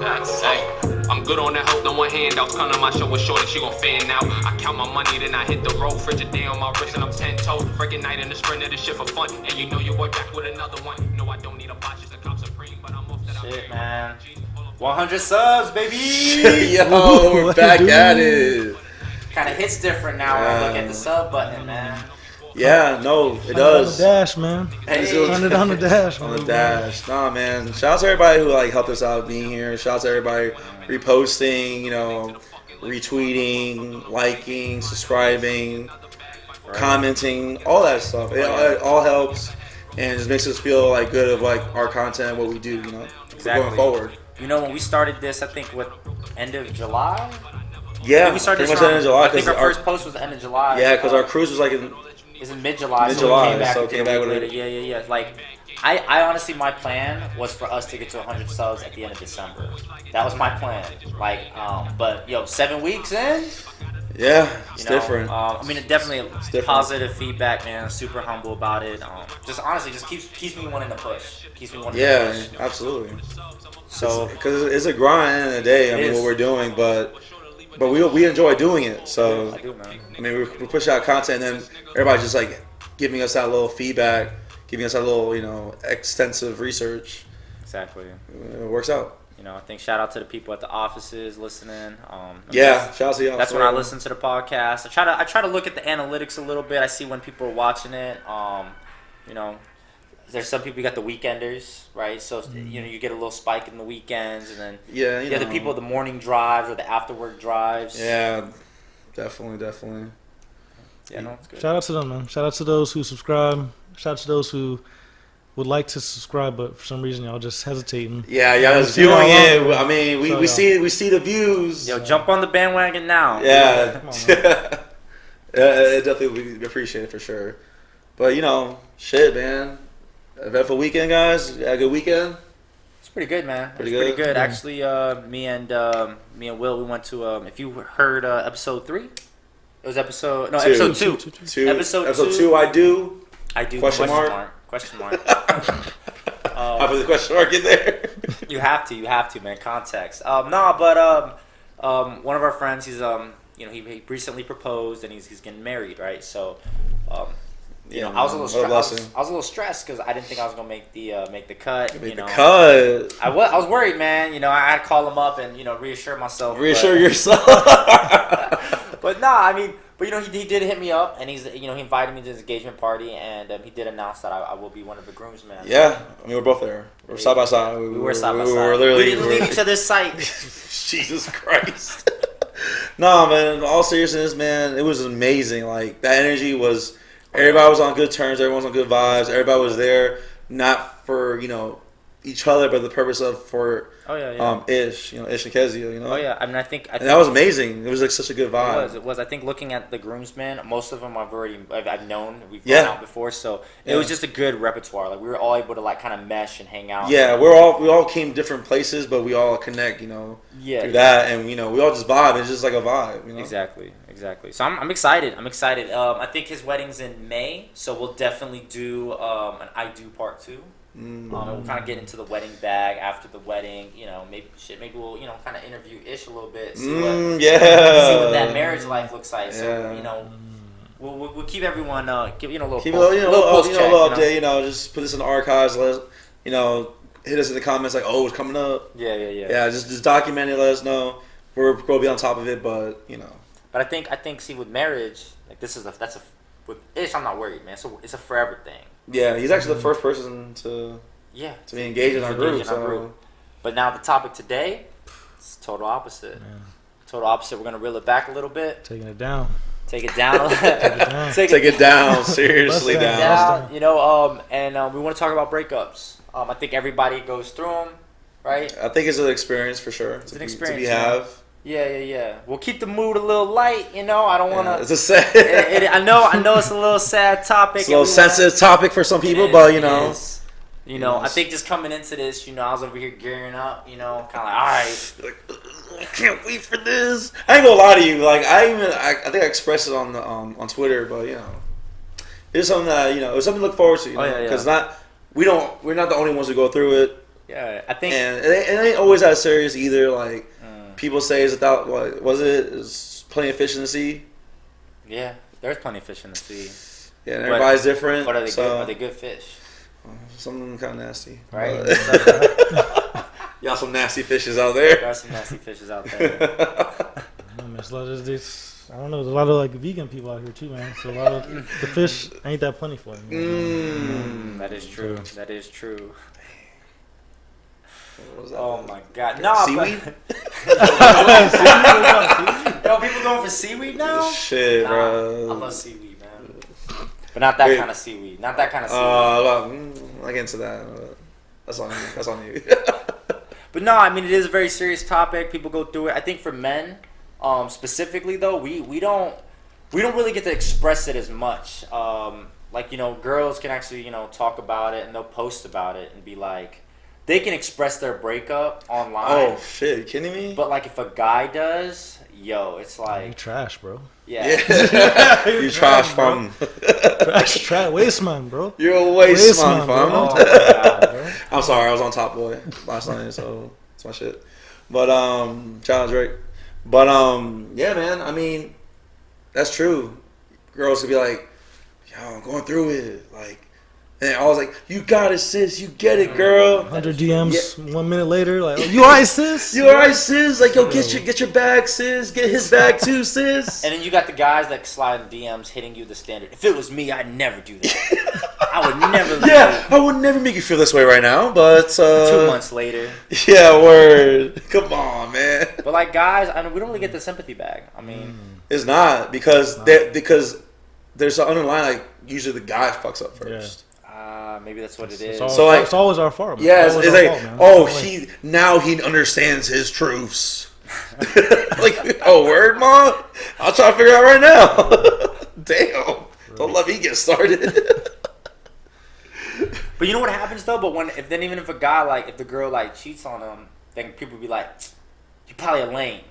I'm good on that hope, no one handouts. Come to my show with shorty, she gon' fan out. I count my money, then I hit the road. Frigidaire on my wrist and I'm 10 toes. Breaking night in the sprint of this shit for fun. And you know your boy back with another one. No, I don't need a box, just a cop supreme. But I'm off that. Shit, man. 100 subs, baby. Yo, we're back at it. Kind of hits different now when I look at the sub button, man. Yeah, no, it does. On the dash, man. Hey. On the dash, man. On the dash. Nah, man. Shout out to everybody who like helped us out being here. Shout out to everybody reposting, you know, retweeting, liking, subscribing, commenting, all that stuff. It all helps and just makes us feel like good of like our content, what we do, you know, going forward. You know, when we started this, I think end of July. Yeah, we started pretty this much end of July. I think our first post was the end of July. Yeah, because our cruise was like in mid-July. Mid-July, so came back with it. Yeah. Like, I honestly, my plan was for us to get to 100 subs at the end of December. That was my plan. Like, but 7 weeks in. Yeah, it's different. I mean, it definitely positive feedback, man. Super humble about it. Just honestly, just keeps me wanting to push. Keeps me wanting to push. Yeah, absolutely. So, because it's a grind at the end of the day. I mean, what we're doing, but we enjoy doing it. So I do, man. I mean, we push out content, and then everybody's just like giving us that little feedback, giving us that little extensive research. Exactly. It works out. I think shout out to the people at the offices listening. Shout out to y'all. That's when I listen to the podcast. I try to look at the analytics a little bit. I see when people are watching it. There's some people, you got the weekenders, right? So you get a little spike in the weekends, and then the people the morning drives or the after work drives. Yeah, definitely. Yeah, no, it's good. Shout out to them, man. Shout out to those who subscribe. Shout out to those who would like to subscribe, but for some reason y'all just hesitating. Yeah, y'all just viewing it. I mean, we see the views. Yo, jump on the bandwagon now. Yeah, definitely we appreciate it for sure. But shit, man. Eventful weekend, guys. You had a good weekend. It's pretty good, man. Pretty good. good. Actually, me and Will, we went to. If you heard episode 3, it was episode 2. Episode 2. I do. Question mark. I put the question mark in there. You have to, man. Context. One of our friends, he's he recently proposed and he's getting married, right? So, I was a little stressed because I didn't think I was gonna make the cut. The cut. I was worried, man. I had to call him up and reassure myself. Reassure yourself. But nah, he did hit me up and he invited me to his engagement party and he did announce that I will be one of the groomsmen. Yeah, we're both there. We're side by side. We were side by side. We didn't leave each other's sight. Jesus Christ. No, man. In all seriousness, man, it was amazing. Like that energy was. Everybody was on good terms. Everyone was on good vibes. Everybody was there, not for each other, but the purpose of Ish, Ish and Kezia, Oh yeah, I think and that was amazing. It was like such a good vibe. It was. I think looking at the groomsmen, most of them I've known. We've gone out before, so it was just a good repertoire. Like we were all able to like kind of mesh and hang out. Yeah, we all came different places, but we all connect. Through that, and we all just vibe. It's just like a vibe. Exactly. So I'm excited. I think his wedding's in May, so we'll definitely do an I do part 2. And we'll kind of get into the wedding bag after the wedding. Maybe we'll kind of interview Ish a little bit. See what that marriage life looks like. So we'll keep everyone give a little update. Just put this in the archives. Let us, hit us in the comments like, oh, it's coming up. Yeah. Just document it. Let us know. We're going to be on top of it, but But I think see with marriage, like with Ish, I'm not worried, man. So it's a forever thing. Yeah, he's actually the first person to be engaged in our group. But now the topic today is total opposite. Yeah. Total opposite. We're gonna reel it back a little bit. Taking it down. Take it down. Take it down. Seriously down. And we want to talk about breakups. I think everybody goes through them, right? I think it's an experience for sure. It's an experience to have. Yeah. We'll keep the mood a little light, I don't want to. It's a sad. I know it's a little sad topic. It's a little sensitive topic for some people, but I think just coming into this, I was over here gearing up, kind of like, all right. I can't wait for this. I ain't gonna lie to you. Like I think I expressed it on Twitter, but it's something that it was something to look forward to. Because we're not the only ones who go through it. Yeah, I think. And it ain't always that serious either. Like people say, it's without what was it? It's plenty of fish in the sea. Yeah, there's plenty of fish in the sea. Yeah, and everybody's different. But are they so, good? Are they good fish? Some of them kind of nasty, Right. Y'all some nasty fishes out there. There are some nasty fishes out there. There's a lot of this. I don't know. There's a lot of like vegan people out here too, man. So a lot of the fish ain't that plentiful. That is true. That is true. What was that? Oh my god. No, Seaweed? Yo, people going for seaweed now? Shit, Nah, bro. I love seaweed, man. But not that kind of seaweed. Not that kind of seaweed. I get into that. That's on you. That's on you. But no, I mean, it is a very serious topic. People go through it. I think for men, specifically though, we don't really get to express it as much. Like, you know, girls can actually, you know, talk about it and they'll post about it and be like, they can express their breakup online. Oh shit! You kidding me? But like, if a guy does, yo, it's You like, trash, bro. yeah. You trash from. Trash, waste man, bro. You're a waste man, bro. fam. Oh my god, bro. I'm sorry, I was on Top Boy last night, so it's my shit. But shout out Drake. But yeah, man. I mean, that's true. Girls could be like, "Yo, I'm going through it," like, and I was like, "You got it, sis. You get it, girl." 100 DMs 1 minute later, like, oh, you alright, sis? You alright, sis? Like, yo, get your bag, sis. Get his bag too, sis. And then you got the guys that slide in DMs hitting you the standard. If it was me, I'd never do that. I would never. Yeah, I would never make you feel this way right now, but 2 months later. Yeah, word. Come on, man. But like guys, I mean, we don't really get the sympathy bag. I mean, It's not because there's an underlying, like, usually the guy fucks up first. maybe that's what it is. So, like, it's always our fault. Man. Yeah, it's Always like, our fault, man. oh, he understands his truths. Like, oh, word, mom? I'll try to figure it out right now. Damn. Don't let me get started. But you know what happens though? But even if a guy, like, if the girl like cheats on him, then people be like, "You probably a lame,"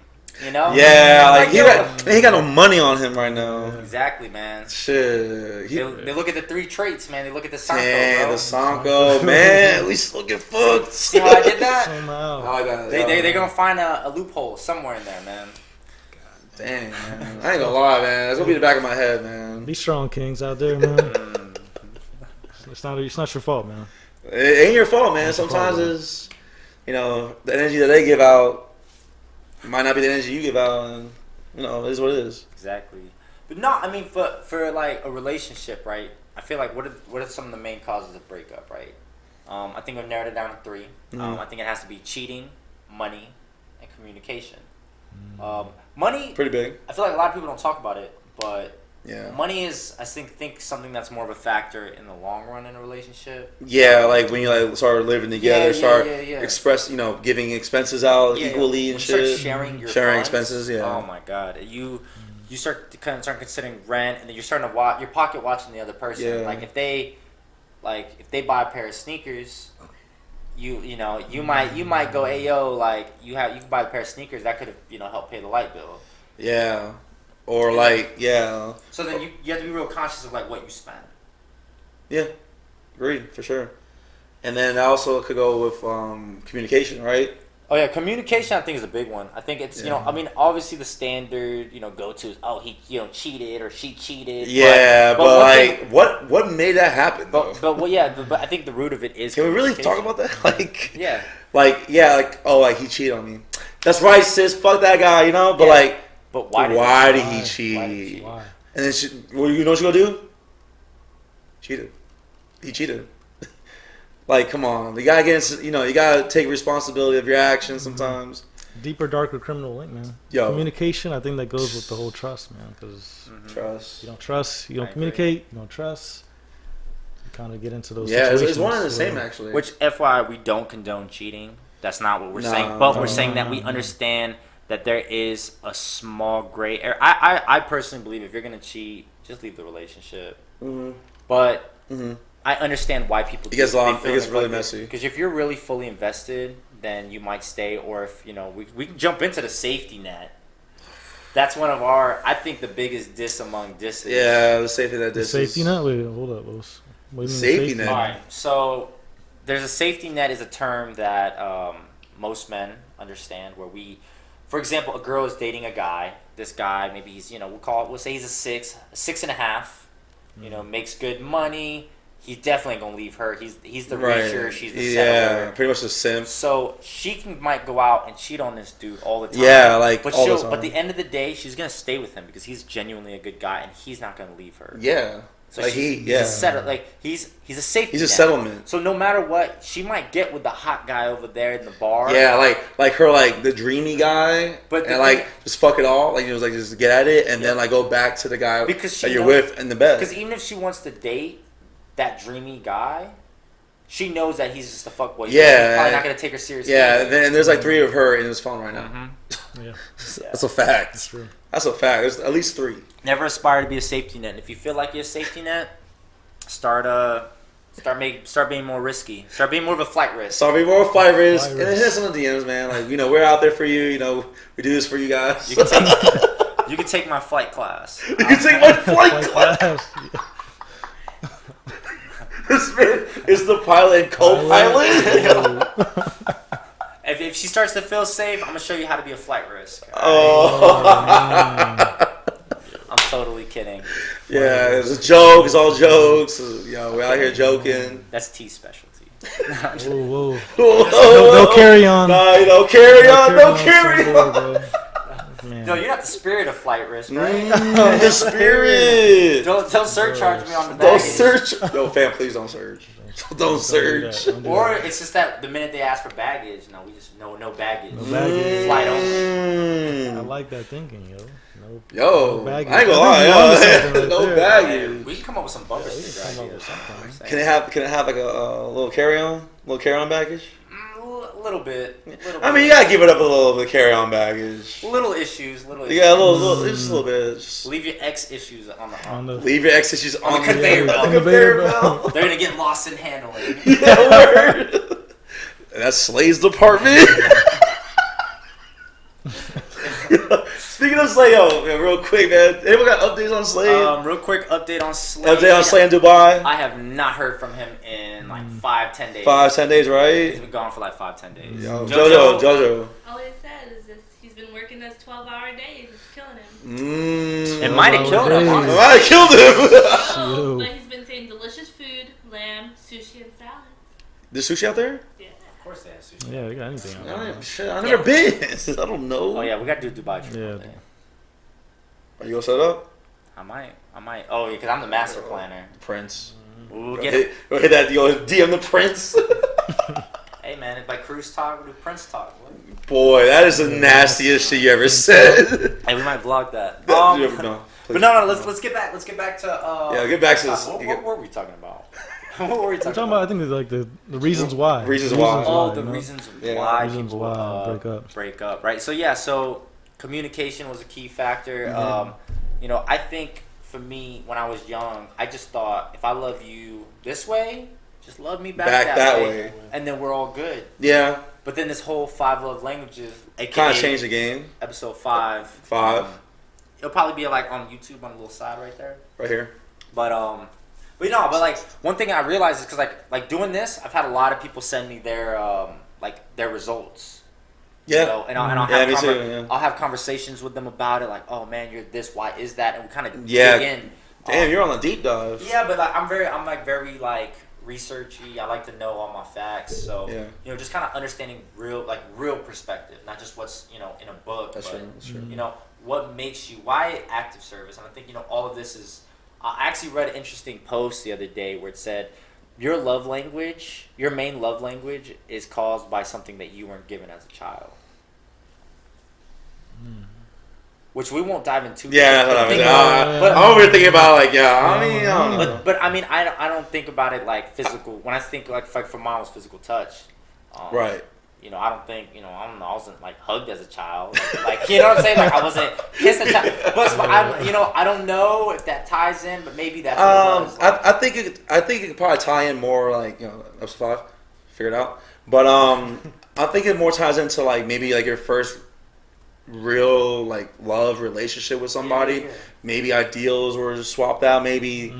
you know? Yeah, like he yo, got no money on him right now. exactly, man. Shit. They look at the 3 traits, man. They look at the Sanko, Damn, bro. the Sanko, man. At least looking fucked. See how I did that? Somehow. I got it. They're gonna find a loophole somewhere in there, man. Damn, man. I ain't gonna lie, man. That's gonna be the back of my head, man. Be strong, kings out there, man. It's not your fault, man. It ain't your fault, man. Sometimes it's, you know, the energy that they give out might not be the energy you give out, and, you know, it is what it is. Exactly. But no, I mean, for like a relationship, right? I feel like what are some of the main causes of breakup, right? I think we've narrowed it down to 3. I think it has to be cheating, money, and communication. Money, Pretty big. I feel like a lot of people don't talk about it, but Yeah. money is, I think something that's more of a factor in the long run in a relationship. Yeah, like when you like start living together, Yeah. express, you know, giving expenses out Yeah, equally when and you start shit. sharing your sharing funds, expenses, yeah. Oh my god, you start considering rent, and then you're starting to watch your pocket watching the other person. Yeah. Like if they buy a pair of sneakers, you might go, hey yo, like you can buy a pair of sneakers that could have helped pay the light bill. Yeah. Or like, yeah. So then you have to be real conscious of like what you spend. Yeah. Agreed, for sure. And then also could go with communication, right? Oh yeah, communication I think is a big one. I think it's I mean obviously the standard go to is he cheated or she cheated. Yeah, but like thing, what made that happen? But I think the root of it is. Can we really talk about that? Like yeah, like he cheated on me. That's right, sis. Fuck that guy, But like, but why did he cheat? Why? And then you know what she gonna do? Cheated. He cheated. Like, come on. You gotta you gotta take responsibility of your actions sometimes. Deeper, darker criminal link, man. Yo. Communication, I think that goes with the whole trust, man. Because Trust. you don't trust, you don't communicate, you don't trust. You kind of get into those Yeah, situations. it's one and the same, actually. Which, FYI, we don't condone cheating. That's not what we're saying. But we're saying that we understand that there is a small gray area. I personally believe if you're going to cheat, just leave the relationship. Mm-hmm. But I understand why people do It gets They long. feel It gets really neglected. messy. Because if you're really fully invested, then you might stay. Or if, we can jump into the safety net. That's one of I think the biggest diss among disses. Yeah, the safety net. The safety net? Wait, hold up. What do you mean Safety net. All right, so there's a safety net is a term that most men understand. Where for example, a girl is dating a guy. This guy, maybe he's we'll say he's a 6.5. Makes good money. He's definitely gonna leave her. He's the reacher. She's the settler. Pretty much the simp. So she might go out and cheat on this dude all the time. Yeah, like but all the time. But at the end of the day, she's gonna stay with him because he's genuinely a good guy and he's not gonna leave her. Yeah. So like he's a settler. Like he's a safety. He's a net. settlement. So no matter what, she might get with the hot guy over there in the bar. Yeah, like her, like the dreamy guy, but and like just fuck it all, like like just get at it, and then like go back to the guy that you're with in the bed. Because even if she wants to date that dreamy guy, she knows that he's just a fuckboy. Yeah, he's probably not gonna take her seriously. Yeah, and there's like 3 of her in his phone right now. Mm-hmm. Yeah, that's a fact. That's true. That's a fact. There's at least 3. Never aspire to be a safety net. If you feel like you're a safety net, start being more risky. Start being more of a flight risk. Start being more of a flight risk. And hit us on the DMs, man. Like we're out there for you. We do this for you guys. You can take my flight class. You can take my flight class. This man is the pilot and co-pilot. If she starts to feel safe, I'm gonna show you how to be a flight risk. Oh. I'm totally kidding. Yeah, it's a joke. It's all jokes. We're out here joking. That's T's specialty. Whoa. No carry on. No carry on. No carry on. No, you're not the spirit of flight risk, right? The spirit. Don't surcharge me on the baggage. Don't search. No, fam, please don't search. Don't search. Or it's just that the minute they ask for baggage, we just no baggage. No baggage. Flight only. I like that thinking, yo. No baggage. I ain't gonna lie, no there. baggage. We can come up with some bumper sticker ideas. Can it have like a little carry-on baggage? A little bit. I mean, you gotta give it up a little bit of carry-on baggage. Little issues. Yeah, just a little bit. Just leave your ex issues on the leave your ex issues on the conveyor belt. The conveyor belt. They're gonna get lost in handling. Yeah, word. That's Slay's department. Speaking of Slay, real quick, man. Anyone got updates on Slay? Real quick update on Slay. Update on Slay in Dubai. I have not heard from him in like 5-10 days. 5-10 days, right? He's been gone for like 5-10 days. Yo, Jojo. All he said is he's been working those 12-hour days. It's killing him. It might have killed him. It might have killed him. But he's been saying delicious food, lamb, sushi, and salads. There's sushi out there? Yeah. Of course they have sushi. Yeah, we got anything out there. I've never been. I don't know. Oh yeah, we got to do Dubai trip. Yeah. One day. Are you gonna set up? I might. Oh yeah, because I'm the master planner. Prince. We'll get it. Go hit that. Yo, DM the Prince. Hey man, it's like cruise talk, we do Prince talk. Boy, that is the nastiest shit you ever said. Hey, we might vlog that. No, but no. Let's get back. Let's get back to. Yeah, get back to this. What were we talking about? What were we We're talking about, I think, like the reasons why. Reasons why. Oh, the you know? reasons Yeah. why Reasons people why break up, right? So communication was a key factor. Mm-hmm. I think for me when I was young, I just thought if I love you this way, just love me back that way, and then we're all good. Yeah. But then this whole 5 love languages, Kind of changed the game. Episode 5. 5. It'll probably be like on YouTube on the little side right there. Right here. But like one thing I realized is because like doing this, I've had a lot of people send me their their results. Yeah. And I'll I'll have conversations with them about it, like, oh man, you're this, why is that, and we kind of dig in. Damn, you're on a deep dive. Yeah, but like, I'm very researchy. I like to know all my facts. So just kind of understanding real perspective, not just what's in a book. That's but, true. What makes you why active service, and I think all of this is. I actually read an interesting post the other day where it said your main love language is caused by something that you weren't given as a child. Which we won't dive into. Yeah, but I'm over thinking about I don't know. But I mean, I don't think about it like physical. When I think like for mine was physical touch. Right. I don't think, I wasn't like hugged as a child. Like you know what I'm saying? Like I wasn't kissed as a child. But I don't know if that ties in, but maybe that's what it was. Like, I think it could probably tie in more like, episode 5, figure it out. But I think it more ties into like maybe like your first real like love relationship with somebody. Yeah. Maybe ideals were swapped out. Maybe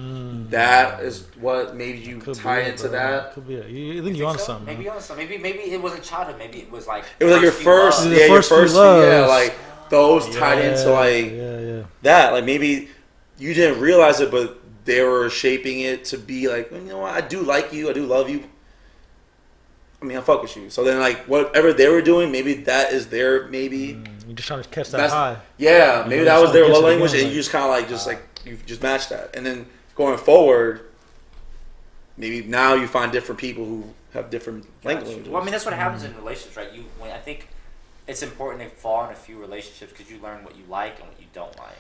that is what maybe you Could tie be it, into bro. that. Could be it. You think you're onto something? Maybe man. on something. Maybe it wasn't childhood. Maybe it was like It was like your few first, loves. The yeah, your first few first, loves. yeah, like those tied into like yeah. that. Like maybe you didn't realize it, but they were shaping it to be like, you know what, I do like you, I do love you. I mean, I fuck with you. So then, like, whatever they were doing, maybe that is their maybe. You're just trying to catch that That's- high. Yeah, maybe You that know, was their gets love it language, again, and you like- just kind of like you just match that, and then going forward, maybe now you find different people who have different languages. Well, I mean, that's what happens in relationships, right? I think it's important to fall in a few relationships because you learn what you like and what you don't like.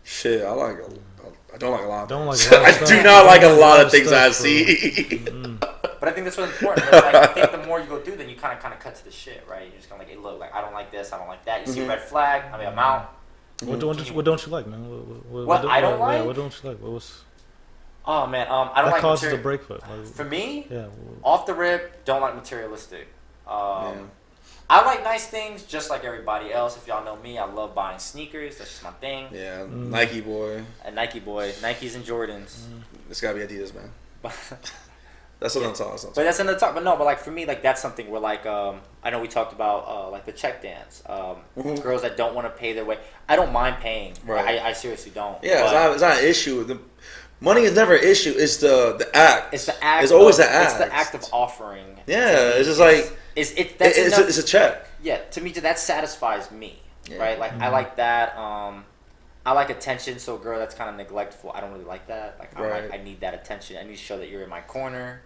Shit, I don't like a lot. Of Don't like things. a lot of I stuff. do not like a Don't lot like of things stuff, I bro. see. But I think that's what's important. Like, I think the more you go through, then you kind of cut to the shit, right? You're just kind of like, hey, look, like I don't like this, I don't like that. You see a red flag, I mean, I'm out. What don't you like, man? What I don't like? Yeah, what don't you like? What was Oh man, I don't that like causes a material. break for? Like, For me, yeah. off the rip, don't like materialistic. Yeah. I like nice things just like everybody else. If y'all know me, I love buying sneakers. That's just my thing. Yeah, Nike boy. A Nike boy, Nikes and Jordans. It's gotta be Adidas, man. That's what I'm talking about. But that's another talk. But no, but like for me, like that's something where like I know we talked about like the check dance. Girls that don't want to pay their way. I don't mind paying. Right. I seriously don't. Yeah, But it's not an issue. The money is never an issue. It's the act. it's the act. It's always of, the act. It's the act of offering. Yeah, it's just like That's enough. it's a check. Yeah, to me, that satisfies me, Yeah. right? Like I like that. I like attention. So a girl that's kind of neglectful, I don't really like that. Like I'm Right. like, I need that attention. I need to show that you're in my corner.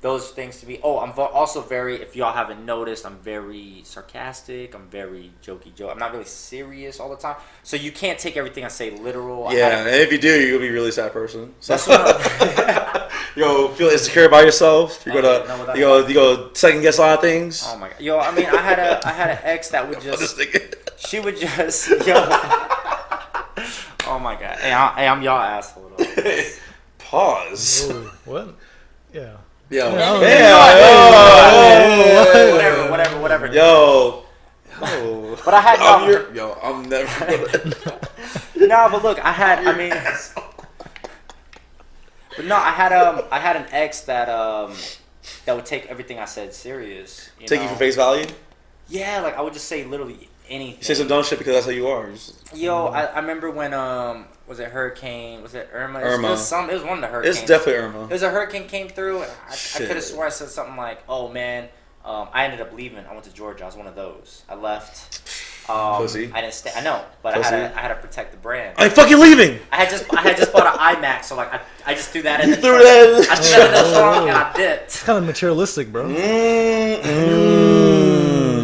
Those things to me. Oh, I'm also very. If y'all haven't noticed, I'm very sarcastic. I'm very jokey. I'm not really serious all the time. So you can't take everything I say literal. Yeah, and if you do, you'll be a really sad person. So That's what you'll feel insecure about yourself. You're Oh, gonna yeah, no, you go second guess a lot of things. Oh my god, yo! I mean, I had an ex that would just. She would just yo. Oh my god! Hey, I'm y'all asshole. Though. Pause. Whoa, what? Yeah. Yo, Yeah, Whatever. Yo. But I had I'm never gonna. no. But look, I mean, but no, I had an ex that that would take everything I said serious. Take you for face value. Yeah, like I would just say literally anything. You say some dumb shit because that's how you are. Yo, I remember when was it hurricane? Was it Irma? Irma. It was one of the hurricanes. It's definitely Irma. It was a hurricane came through, and I Shit. could have swore I said something like, "Oh man, I ended up leaving. I went to Georgia. I was one of those. I left. Pussy. I didn't stay. I know, but Pussy. I had to protect the brand. I ain't fucking leaving. I had just bought an iMac, so like I just threw that in. You the threw trunk. that in the I threw that in the trunk and I dipped. It's kind of materialistic, bro.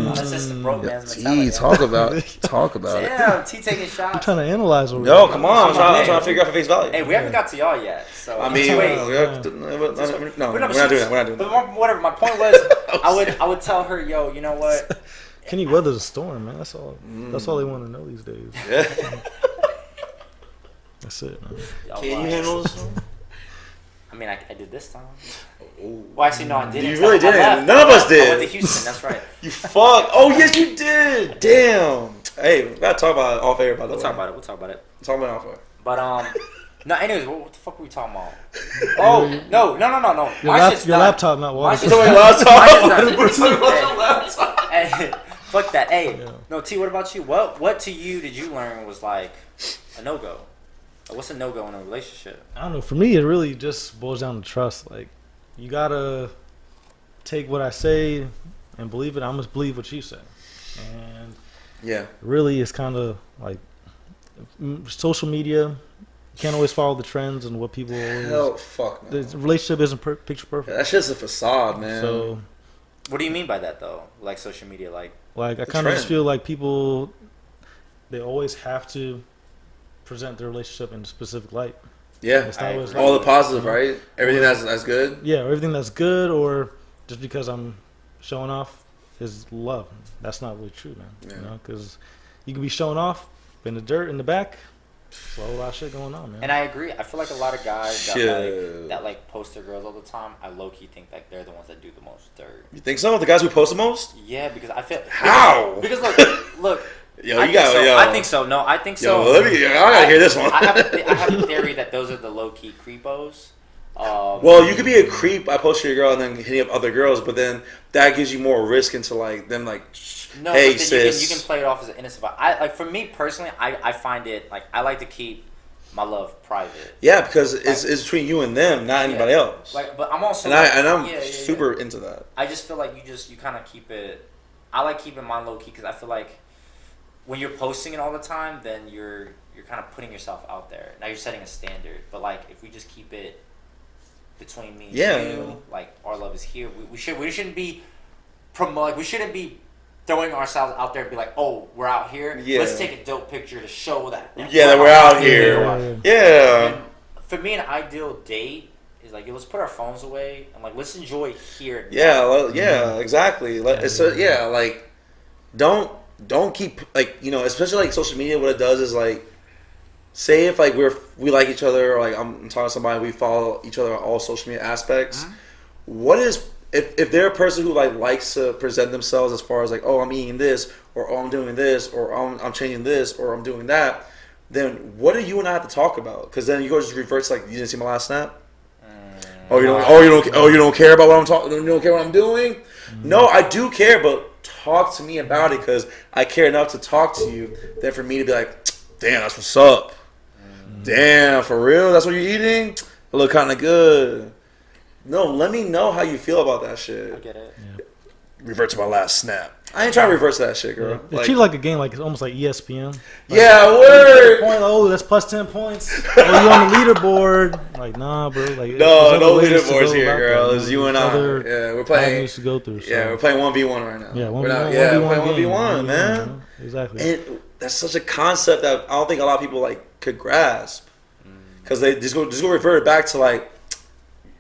That's just the broke man's T, mentality. talk about it. Yeah, T taking I'm shots. trying to analyze over Yo, here. come on. I'm Hey. trying to figure out for face value. Hey, we haven't got to y'all yet, so I mean, wait. no, we're not doing that. We're not doing But that. whatever. My point was, I would tell her, yo, you know what? Can you weather the storm, man? That's all. That's all they want to know these days. Yeah. That's it, man. Y'all Can you lied. handle this? I mean, I did this time. Well, actually, no, I didn't. You really I didn't. left. None of us I did. went to Houston. That's right. You fuck. Oh yes, you did. Damn. Hey, we gotta talk about it off air. By the way, We'll talk about it. Talk about it off air. But no. Anyways, what the fuck were we talking about? Oh no. Your, shit's your done. laptop not My water. shit's Talk done. about Mine laptop. is done. Talk about your laptop. Hey, fuck that. Hey, Yeah. no, T. What about you? What to you did you learn was like a no go? What's a no go in a relationship? I don't know. For me, it really just boils down to trust. Like, you gotta take what I say and believe it. I must believe what you say. And Yeah. really, it's kind of like social media. You can't always follow the trends and what people always. Hell, fuck. The No. relationship isn't picture perfect. That's just a facade, man. So, What do you mean by that though? Like social media, like like, I The kind of just trend. feel like people, they always have to present their relationship in a specific light. Yeah. It's not always All like- the positive, right? Everything that's good. Yeah, everything that's good, or just because I'm showing off is love. That's not really true, man. Yeah. You know, because you can be showing off in the dirt in the back. It's a whole lot of shit going on, man. And I agree. I feel like a lot of guys Shit. that post their girls all the time. I low key think like they're the ones that do the most dirt. You think so? The guys who post the most? Yeah, because I feel How? Because look. Yo, I you think got so. yo. I think so. No, I think so. Yo, I gotta hear this one. I have a theory that those are the low key creepos. Well, you could be a creep by posting your girl and then hitting up other girls, but then that gives you more risk into like them like, no, hey but then sis. you can play it off as an innocent vibe. Like for me personally, I find it like I like to keep my love private. Yeah, because it's between you and them, not anybody else. Like, but I'm also I'm super into that. I just feel like you kind of keep it. I like keeping mine low key because I feel like when you're posting it all the time, then you're kind of putting yourself out there. Now you're setting a standard. But like if we just keep it between me and you, like our love is here. We shouldn't be we shouldn't be throwing ourselves out there and be like, oh, we're out here. Yeah. Let's take a dope picture to show that that we're out here. Yeah. And for me, an ideal date is like, let's put our phones away and like let's enjoy here. Yeah, exactly. Like, like don't keep like especially like social media. What it does is like, say if like we like each other, or like I'm talking to somebody, we follow each other on all social media aspects. Mm-hmm. What is if they're a person who like likes to present themselves as far as like, oh, I'm eating this, or oh, I'm doing this, or I'm changing this, or I'm doing that, then what do you and I have to talk about? Because then you go just revert to like, you didn't see my last snap. You don't care about what I'm talking. You don't care what I'm doing. No, I do care, but talk to me about it because I care enough to talk to you. Than for me to be like, damn, that's what's up. Damn, for real, that's what you're eating. It look kind of good. No, let me know how you feel about that shit. I get it. Yeah. Revert to my last snap. I ain't trying to reverse that shit, girl. They treat it like a game, like it's almost like ESPN. Like, yeah, word. Point, oh, that's plus 10 points. Oh, you on the leaderboard? Like, nah, bro. Like, no leaderboards here, girl. It's you and I. Yeah, we're playing. To go through, so. Yeah, we're playing 1v1 right now. Yeah, we're playing 1v1, man. Exactly. And that's such a concept that I don't think a lot of people like could grasp, because they just go revert back to like,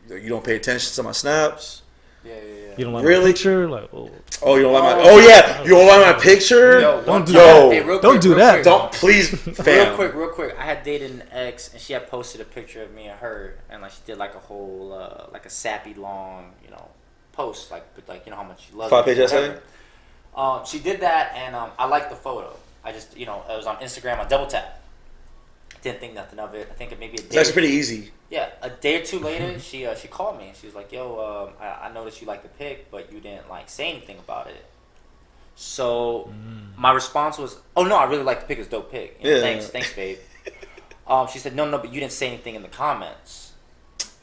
you don't pay attention to my snaps. Yeah. You don't like my picture, like oh, you don't like my you don't like my picture. Don't do that. Hey, don't do that. Don't please, fam. Real quick. I had dated an ex, and she had posted a picture of me and her, and like she did like a whole like a sappy long post, like you know how much she loves 5-page essay. She did that, and I liked the photo. I just it was on Instagram. I double tapped. Didn't think nothing of it. I think maybe a day. It's actually pretty easy. Yeah, a day or two later, she called me and she was like, "Yo, I noticed you liked the pic, but you didn't like say anything about it." So my response was, "Oh no, I really like the pic. It's a dope pic. Thanks, babe." She said, "No, but you didn't say anything in the comments."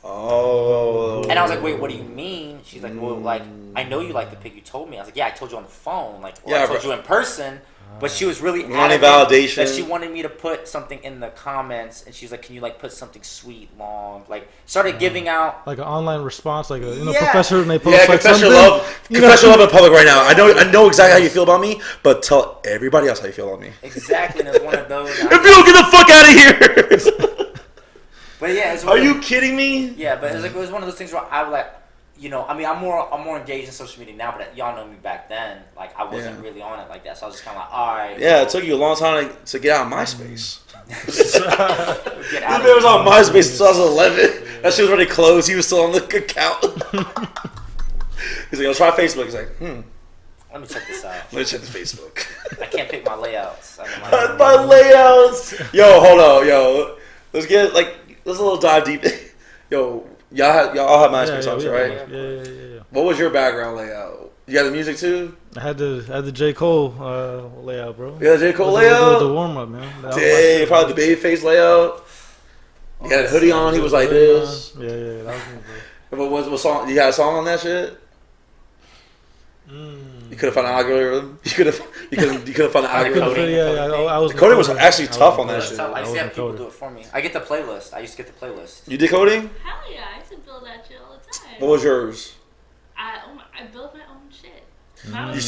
Oh. And I was like, "Wait, what do you mean?" She's like, "Well, like I know you like the pic. You told me." I was like, "Yeah, I told you on the phone. Like, I told you in person." But she was really wanting validation. That she wanted me to put something in the comments, and she's like, "Can you like put something sweet, long?" Like started giving out like an online response, like a professor, and they post like confess something. your love, confess your love in public right now. I know exactly how you feel about me, but tell everybody else how you feel about me. Exactly, and it's one of those. If you don't get the fuck out of here. But yeah, are you kidding me? Yeah, but it was one of those things where I was like, I mean, I'm more engaged in social media now, but y'all know me back then. Like, I wasn't really on it like that, so I was just kind of like, all right. Yeah, it took you a long time to get out of MySpace. Get out It was on MySpace in 2011. That shit was already closed. He was still on the account. He's like, I'll try Facebook. He's like, Let me check this out. Let me check the Facebook. I can't pick my layouts. My layouts. Yo, hold on. Yo, let's get like, let's a little dive deep. Yo. Y'all all have MySpace options, right? Yeah. What was your background layout? You got the music too? I had the J. Cole layout, bro. You got the J. Cole layout? The warm up, man. Dang, probably the Babyface layout. You had a hoodie on. He was like this. Yeah. That was me, bro. What song? You had a song on that shit? You could have found an algorithm. You could have found an algorithm. I was. The coding was actually tough on that shit. I used to have people do it for me. I get the playlist. I used to get the playlist. You did coding? Hell yeah, I used to build that shit all the time. What was yours? I built my own shit. You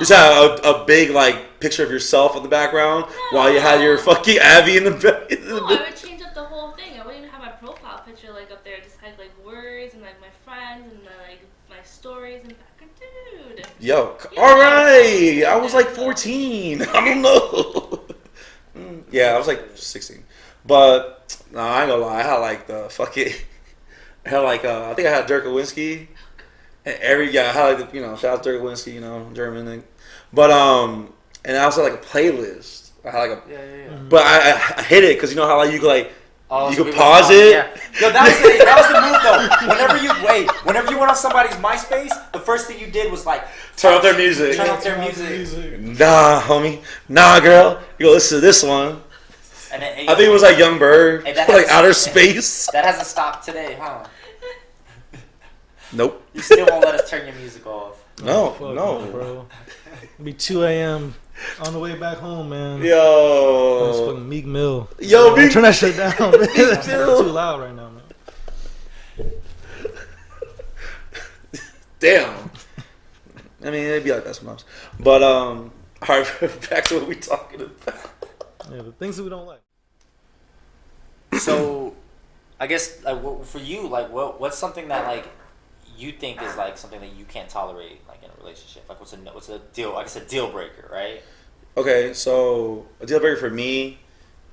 said a big like picture of yourself in the background while you had your fucking Abby in the back. No, I would change up the whole thing. I wouldn't even have my profile picture like up there. Just had like words and like my friends and like my stories and dude. Yo, all right. I was like 14. I don't know. Yeah, I was like 16. But no, I ain't gonna lie. I had like the fucking. I had like I think I had Dirk Lewinsky, and I had like shout out to Dirk Lewinsky, German thing. But and I also had like a playlist. I had like a. Yeah. But I hit it because you know how like you could like. Oh, you so could we pause was- it. Yeah. Yo, that was the move though. Whenever you went on somebody's MySpace, the first thing you did was like Turn up their music. Turn up their music. Nah, homie. Nah, girl. You go listen to this one. And I think it was like Young Bird, Hey, that like has- Outer Space. That hasn't stopped today, huh? Nope. You still won't let us turn your music off. No, Fuck no. bro. It'll be 2 a.m. on the way back home, man. That's Yo. fucking Meek Mill. Yo, Meek- Turn that shit down, man. It's Mill. too loud right now, man. Damn. I mean, it'd be like that sometimes. But, all right, back to what we talking about. Yeah, the things that we don't like. So, I guess like for you, like what's something that like you think is like something that you can't tolerate like in a relationship? Like what's a deal? I guess a deal breaker, right? Okay, so a deal breaker for me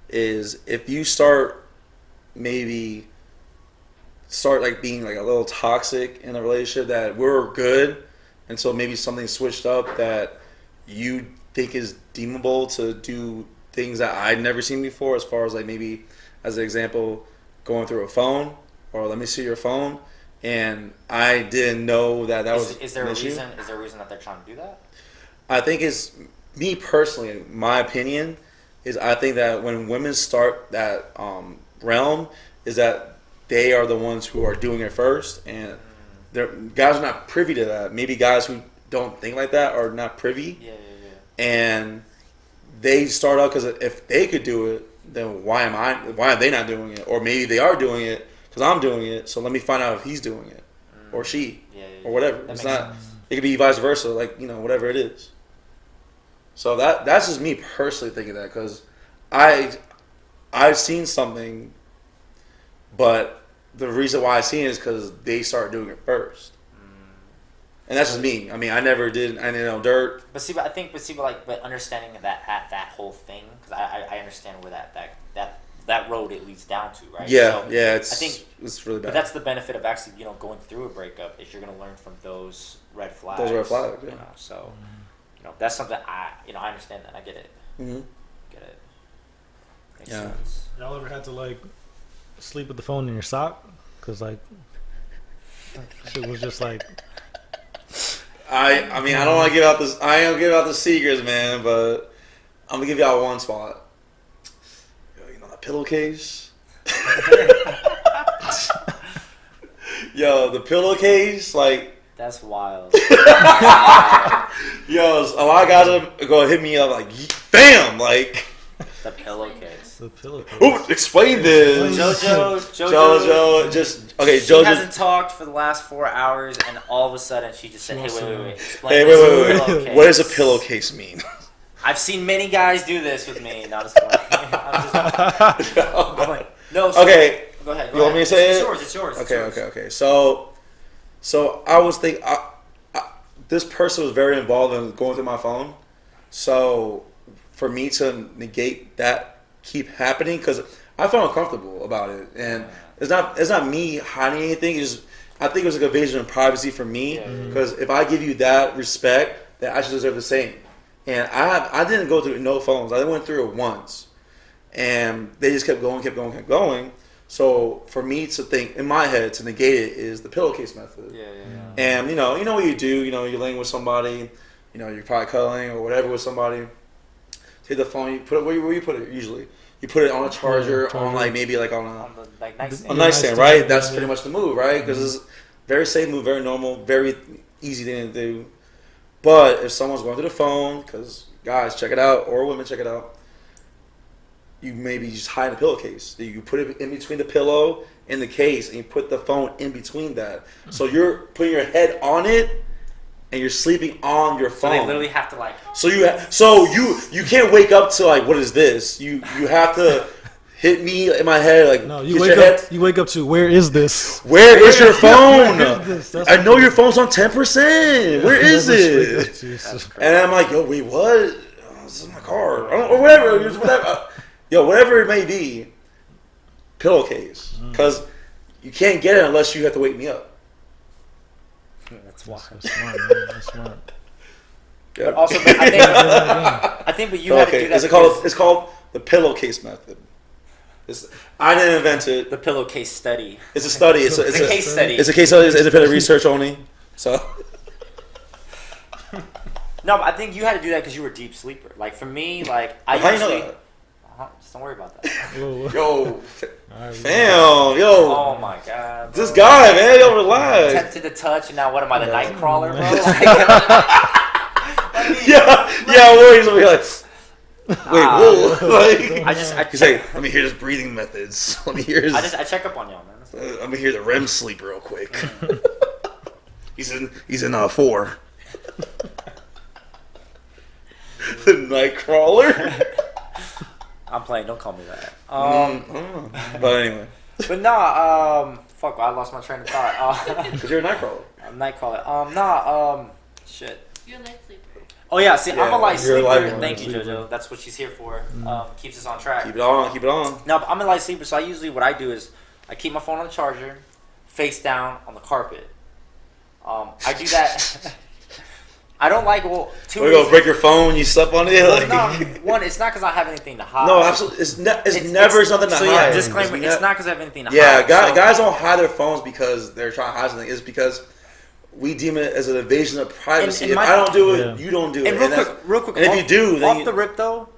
is if you start like being like a little toxic in a relationship that we're good, and so maybe something switched up that you think is deemable to do things that I'd never seen before, as far as like maybe as an example going through a phone or let me see your phone, and I didn't know that was Is there an a issue. reason? Is there a reason that they're trying to do that? I think it's me personally. My opinion is I think that when women start that realm, is that they are the ones who are doing it first, and guys are not privy to that. Maybe guys who don't think like that are not privy, Yeah. and they start out because if they could do it, then why are they not doing it? Or maybe they are doing it because I'm doing it. So let me find out if he's doing it or she or whatever. That It's makes not. sense. It could be vice versa, like whatever it is. So that's just me personally thinking that because I've seen something, but the reason why I seen it is because they started doing it first, and that's just me. I mean, I never did. I didn't know dirt. But understanding that whole thing, because I understand where that road it leads down to, right? Yeah, So yeah. I think it's really bad. But that's the benefit of actually, going through a breakup is you're going to learn from those red flags. Those red flags, yeah. So, that's something I understand that. I get it. Mm-hmm. Get it. Makes Yeah. sense. Y'all ever had to like sleep with the phone in your sock? Cause like shit was just like I mean I don't want to give out this. I ain't gonna give out the secrets, man. But I'm gonna give y'all one spot. Yo, that pillowcase. Yo, the pillowcase, like. That's wild. Yo, a lot of guys are gonna hit me up like, bam, like. The pillowcase. the pillowcase. Ooh, explain this. Jojo, just okay. She Jojo hasn't talked for the last 4 hours, and all of a sudden she just said, "Hey, wait. Explain Hey, this wait. pillowcase." What does a pillowcase mean? I've seen many guys do this with me. No, just I'm like, no. So, Okay. Go ahead. You want me to say it's it? yours. It's yours. Okay. So I was thinking, this person was very involved in going through my phone. So for me to negate that keep happening, because I felt uncomfortable about it, and it's not me hiding anything. I think it was like a invasion of privacy for me, because if I give you that respect, that I should deserve the same. And I didn't go through no phones. I went through it once, and they just kept going. So for me to think in my head to negate it is the pillowcase method. Yeah. And you know what you do. You're laying with somebody. You're probably cuddling or whatever with somebody. Take the phone. You put it where you put it usually. You put it on a charger, on like maybe like on On the nightstand. a nightstand, right? That's pretty much the move, right? Because it's very safe move, very normal, very easy thing to do. But if someone's going through the phone, because guys check it out or women check it out, you maybe just hide in a pillowcase. You put it in between the pillow and the case, and you put the phone in between that. So you're putting your head on it, and you're sleeping on your phone. So they literally have to like. So you can't wake up to like, what is this? You have to hit me in my head like. No, get you your wake head. up. You wake up to where is this? Where is your phone? Where is this? That's I know what your phone's on 10%. Where is That's it? what And I'm like, yo, wait, what? Oh, this is my car, or whatever. Whatever. Yo, whatever it may be. pillowcase because you can't get it unless you have to wake me up. That's wild. That's smart, man. That's smart. Yeah. But also, but I think, but you had to do that. It's called the pillowcase method. I didn't invent it. The pillowcase study. It's a study. It's a case study. It's a case study. It's independent research only. So. No, but I think you had to do that because you were a deep sleeper. Like for me, like I How usually. you know that? Just don't worry about that. Whoa, whoa. Yo, Alright, fam, yo. Oh my god. This bro. guy, man, yo, relax. Tempted to touch, and now what am I, the night crawler, bro? Like, Yeah, worries. I'll be like, wait, whoa. Like, I he's like, let me hear his breathing methods. Let me hear his. I check up on y'all, man. Let me hear the REM sleep real quick. He's in 4. The night crawler. I'm playing. Don't call me that. But anyway, But nah. Fuck. I lost my train of thought. because you're a night crawler. I'm night crawler. Shit. You're a light sleeper. Oh yeah. See, I'm a light you're a light sleeper. one. Thank you, JoJo. That's what she's here for. Keeps us on track. Keep it on. Keep it on. No, but I'm a light sleeper, so I usually what I do is I keep my phone on the charger, face down on the carpet. I do that. I don't like We're gonna break your phone when you slept on it. Like, no, one, it's not because I have anything to hide. no, absolutely. It's never something to so hide. yeah, disclaimer. It's not because I have anything to Yeah, hide. guys don't hide their phones because they're trying to hide something. It's because we deem it as an invasion of privacy. And If my- I don't do it, Yeah. you don't do it. And real quick. And if you do, then off the rip though,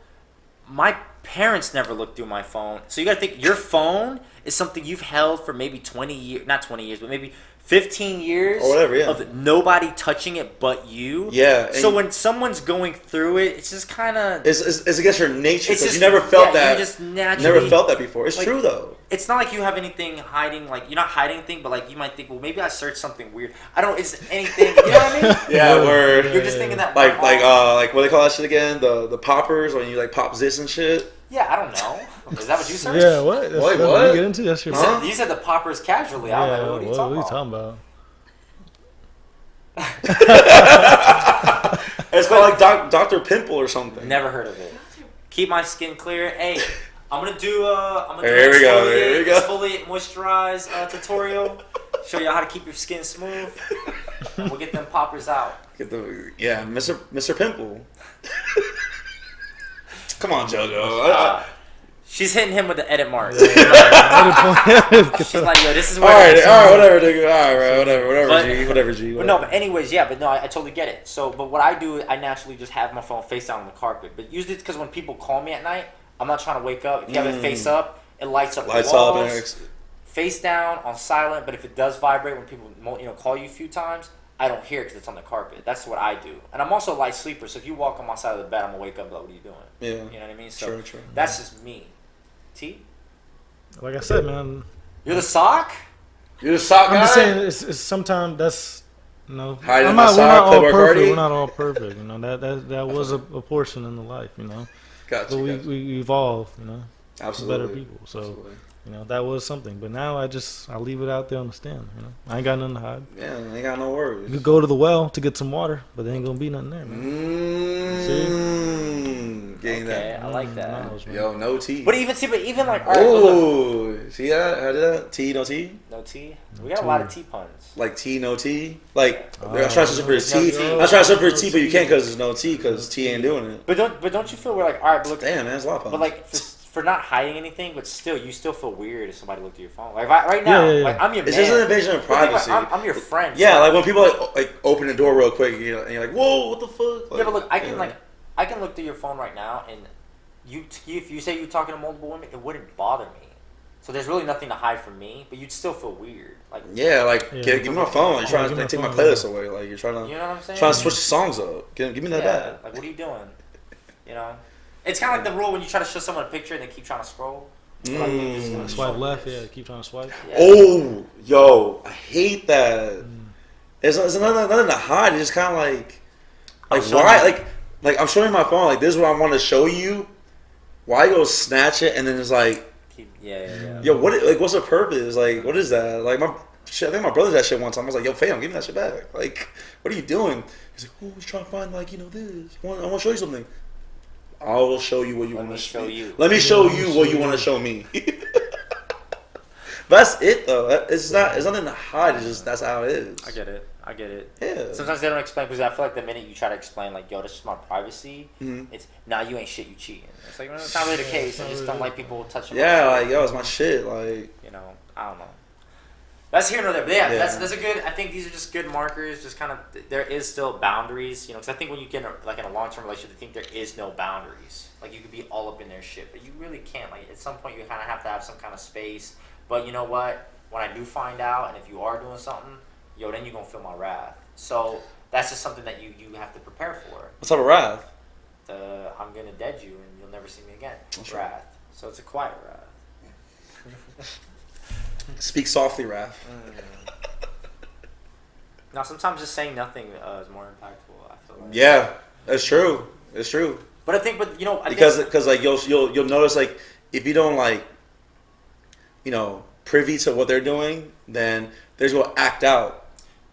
my parents never looked through my phone. So you got to think your phone is something you've held for maybe 20 years, not 20 years, but maybe 15 years or whatever, yeah. of nobody touching it but you. Yeah. So when someone's going through it, it's just kind of it's against your nature It's because you just- never felt yeah, that. you just naturally- never felt that before. It's like- true though. it's not like you have anything hiding. Like you're not hiding anything, but like you might think, well, maybe I searched something weird. I don't. It's anything. You know what I mean? Yeah, word. You're just thinking that. Like what they call that shit again? The poppers when you like pop zits and shit. Yeah, I don't know. Is that what you searched? Yeah, what? That's Wait, what what? you get into? That's your Huh? You said the poppers casually. Yeah, I'm like, what are you talking about? about? It's called like Dr. Pimple or something. Never heard of it. Keep my skin clear. Hey, I'm gonna do Here we go, here we go. exfoliate moisturize tutorial. Show y'all how to keep your skin smooth. And we'll get them poppers out. Mr. Pimple. Come on, JoJo. She's hitting him with the edit mark. She's She's like, yo, this is All where. right, whatever, nigga. All right, whatever, But- G. But no, but anyways, yeah, but no, I totally get it. So, but what I do, I naturally just have my phone face down on the carpet. But usually it's because when people call me at night, I'm not trying to wake up. If you have it face up, it lights up Lights the up walls. and Face down on silent, but if it does vibrate when people call you a few times, I don't hear it because it's on the carpet. That's what I do. And I'm also a light sleeper, so if you walk on my side of the bed, I'm going to wake up and be like, what are you doing? yeah. You know what I mean? So True. that's just me. T? Like I said, man. You're the sock? You're the sock guy. I'm just saying, it's sometimes that's Hiding I'm my not, we're sock, not all Playboy perfect. Cardi? We're not all perfect. That was a portion in the life. Gotcha. But we evolve. Absolutely. Better people. So Absolutely. that was something. But now I leave it out there on the stand. I ain't got nothing to hide. Yeah, I ain't got no worries. You could go to the well to get some water, but there ain't gonna be nothing there, man. Getting Okay, that. I like that. Knowledge, man. Yo, no tea. But even like, all right, but look, Oh, see that? How did that? Tea, no tea? no T? We got a lot of T puns. Like tea, no tea? Like, Oh, I'm trying to search for there's no tea. tea. I'm trying to search for tea, but you can't because there's no tea because tea ain't doing it. But don't you feel we're like, all right, but look, Damn, man, it's a lot of fun. but like for not hiding anything, but still, you still feel weird if somebody looked at your phone. Like right now, Yeah. like I'm your It's man. just an invasion of But think about- privacy. I'm your friend. Yeah, so- like when people like open the door real quick, and you're like, "Whoa, what the fuck?" Like, yeah, but look, I can yeah. I can look through your phone right now, and if you say you're talking to multiple women, it wouldn't bother me. So there's really nothing to hide from me, but you'd still feel weird. Like Yeah, like Yeah. give me my phone. You're trying give to me take my my phone, playlist away. Like you're trying to you know what I'm saying? switch the songs up. Give me that yeah, back. like what are you doing? It's kind of like the rule when you try to show someone a picture and they keep trying to scroll. Like, they're just gonna Swipe show left, this. yeah. Keep trying to swipe. Yeah. Oh, yo, I hate that. It's nothing to hide. It's just kind of like showing why? you. Like I'm showing my phone. Like this is what I want to show you. Why go snatch it and then it's like, Yeah. yo, what's the purpose? Like, what is that? Like I think my brother did that shit one time. I was like, yo, fam, give me that shit back. Like, what are you doing? He's like, oh, I was trying to find this. I want to show you something. I will show you what you want to show you. Let me show you what you want to show me. But that's it though. It's not. It's nothing to hide. It's just that's how it is. I get it. Yeah. Sometimes they don't explain because I feel like the minute you try to explain like, yo, this is my privacy, Mhm. it's nah, you ain't shit, you cheating. It's like, well, that's not really the case. I just don't like people touching. Yeah, my like shit. yo, it's my shit. Like You know, I don't know. That's here nor there. But yeah, Yeah. that's a good. I think these are just good markers. Just kind of, there is still boundaries, you know. Because I think when you get in a long term relationship, I think there is no boundaries. Like you could be all up in their shit, but you really can't. Like at some point, you kind of have to have some kind of space. But you know what? When I do find out, and if you are doing something, yo, then you're gonna feel my wrath. So that's just something that you have to prepare for. what's up with wrath? I'm gonna dead you, and you'll never see me again. That's Wrath. right. So it's a quiet wrath. Speak softly, Raph. Now, sometimes just saying nothing is more impactful. I feel like. Yeah, that's true. It's true. But I think, Because like you'll notice like if you don't like, you know, privy to what they're doing, then they're just gonna act out,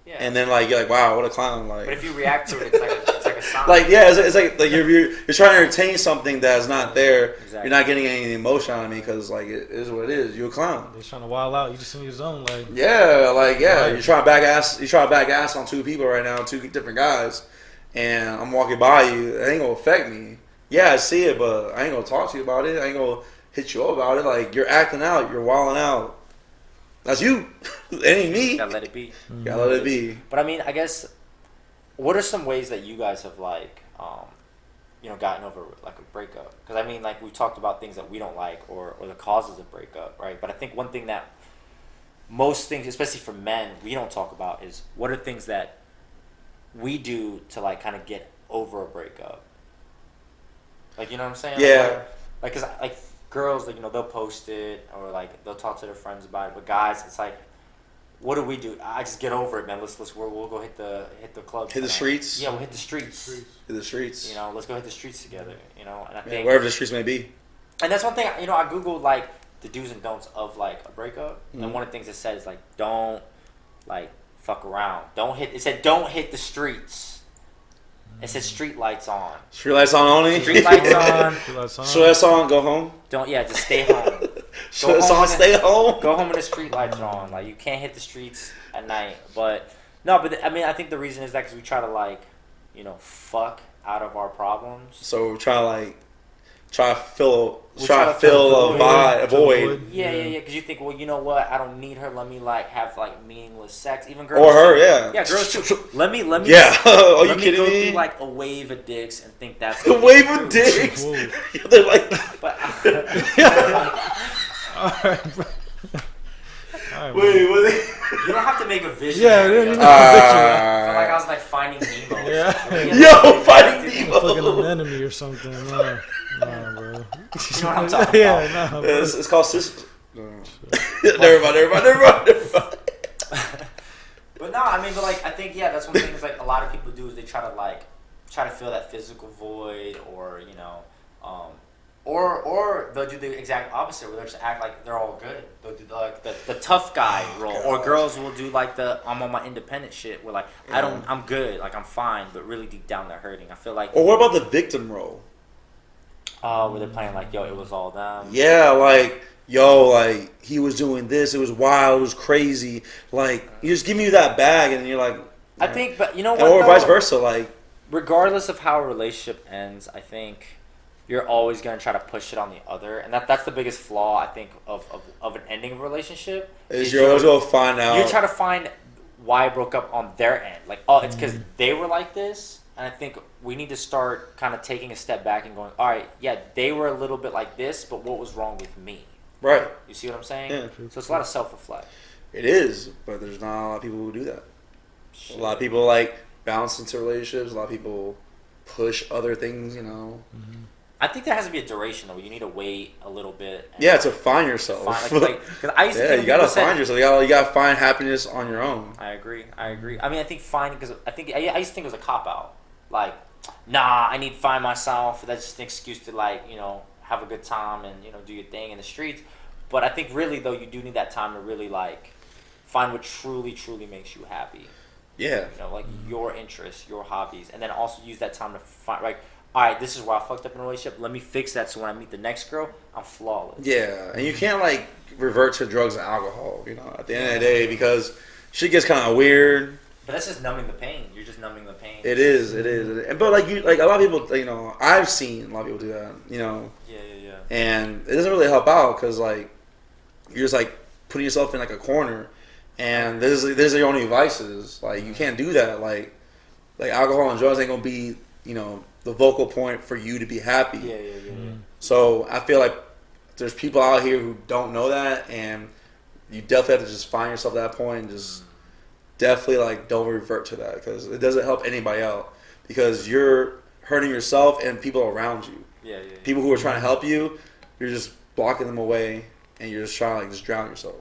yeah. and then like you're like, wow, what a clown. Like, But if you react to it, it's like a sign. like yeah, it's like you're trying to entertain something that's not there. Exactly. You're not getting any emotion out of me because like it is what it is. You're a clown. They're trying to wild out. You just in your zone, like. Yeah, like yeah, Right. you're trying to back ass. You trying to back ass on two people right now, two different guys, and I'm walking by you. It ain't gonna affect me. Yeah, I see it, but I ain't gonna talk to you about it. I ain't gonna hit you up about it. Like you're acting out. You're wilding out. That's you. It ain't me. Gotta let it be. Gotta let it be. But I mean, I guess, what are some ways that you guys have like, you know, gotten over like a breakup? Because I mean, like we talked about things that we don't like or the causes of breakup, right? But I think one thing that most things, especially for men, we don't talk about is what are things that we do to like kind of get over a breakup. Like, you know what I'm saying? Yeah. Like, cause like girls, like, you know, they'll post it or like they'll talk to their friends about it. But guys, it's like, what do we do? I just get over it, man. We'll go hit the club. Hit the streets. Yeah, we'll hit the streets. Hit the streets. You know, let's go hit the streets together. You know, and I Yeah, think wherever the streets may be. and that's one thing. You know, I googled like the do's and don'ts of like a breakup, Mhm. and one of the things it said is like don't like fuck around. Don't hit. It said don't hit the streets. It said street lights on. Street lights on only. Street lights on. Street lights on. Go home. Don't just stay home. Street lights on. Stay home. Go home when the street lights are on. Like you can't hit the streets at night. But no, I mean I think the reason is that because we try to like, you know, fuck out of our problems. So we're trying to fill We try to a fill void. Yeah. Because you think, well, you know what? I don't need her. Let me like have like meaningless sex. Even girls. Or her, too. yeah. Yeah, girls too. Let me. Yeah. Are you let me kidding go me? through like a wave of dicks and think that's A wave of dicks. Whoa. They're like, But Alright, bro. Alright, wait, what? you don't have to make a vision. Yeah, yo. they don't I feel like I was like finding Nemo. Yeah. Yo, Finding I'm fucking Nemo. anemone or something. Nah, bro. You know what I'm talking Yeah, about. nah, bro. It's called Sis. Never mind. But no, I mean, but like I think that's one thing is like a lot of people do is they try to fill that physical void, or you know, or they'll do the exact opposite where they'll just act like they're all good. They'll do like the tough guy role, or girls will do like the I'm on my independent shit where like I'm good, like I'm fine, but really deep down they're hurting. I feel like Or what about the victim role? where they're playing like yo, it was all them. Yeah, like yo, like he was doing this. It was wild. It was crazy. Like you just give me that bag, and you're like, I think, but you know what? or though? vice versa. Like Regardless of how a relationship ends, I think you're always going to try to push it on the other, and that's the biggest flaw I think of an ending of a relationship. is you're always gonna find out. You try to find why it broke up on their end, like it's because they were like this, and I think we need to start kind of taking a step back and going, all right, yeah, they were a little bit like this, but what was wrong with me? Right. You see what I'm saying? Yeah. So it's a lot of self-reflect. It is, but there's not a lot of people who do that. A lot of people like bounce into relationships. A lot of people push other things. You know. I think there has to be a duration though. You need to wait a little bit. And Yeah, to find yourself. Cause I used to Yeah, think you gotta people said- find yourself. You gotta find happiness on your own. I agree. I mean, I think finding, because I used to think it was a cop out. Like, nah, I need to find myself. That's just an excuse to like, you know, have a good time and, you know, do your thing in the streets. But I think really though, you do need that time to really like find what truly makes you happy. Yeah. You know, like your interests, your hobbies, and then also use that time to find like all right, this is where I fucked up in a relationship. Let me fix that so when I meet the next girl, I'm flawless. Yeah, and you can't like revert to drugs and alcohol, you know, at the end of the day, because shit gets kind of weird. But that's just numbing the pain. You're just numbing the pain. It is. But like a lot of people, you know, I've seen a lot of people do that, you know. Yeah. And it doesn't really help out because like you're just like putting yourself in like a corner, and there's your only vices. Like you can't do that. Like alcohol and drugs ain't gonna be, you know, the vocal point for you to be happy. Yeah. So I feel like there's people out here who don't know that, and you definitely have to just find yourself at that point and just definitely like don't revert to that because it doesn't help anybody out because you're hurting yourself and people around you. Yeah. People who are trying to help you, you're just blocking them away and you're just trying to like just drown yourself.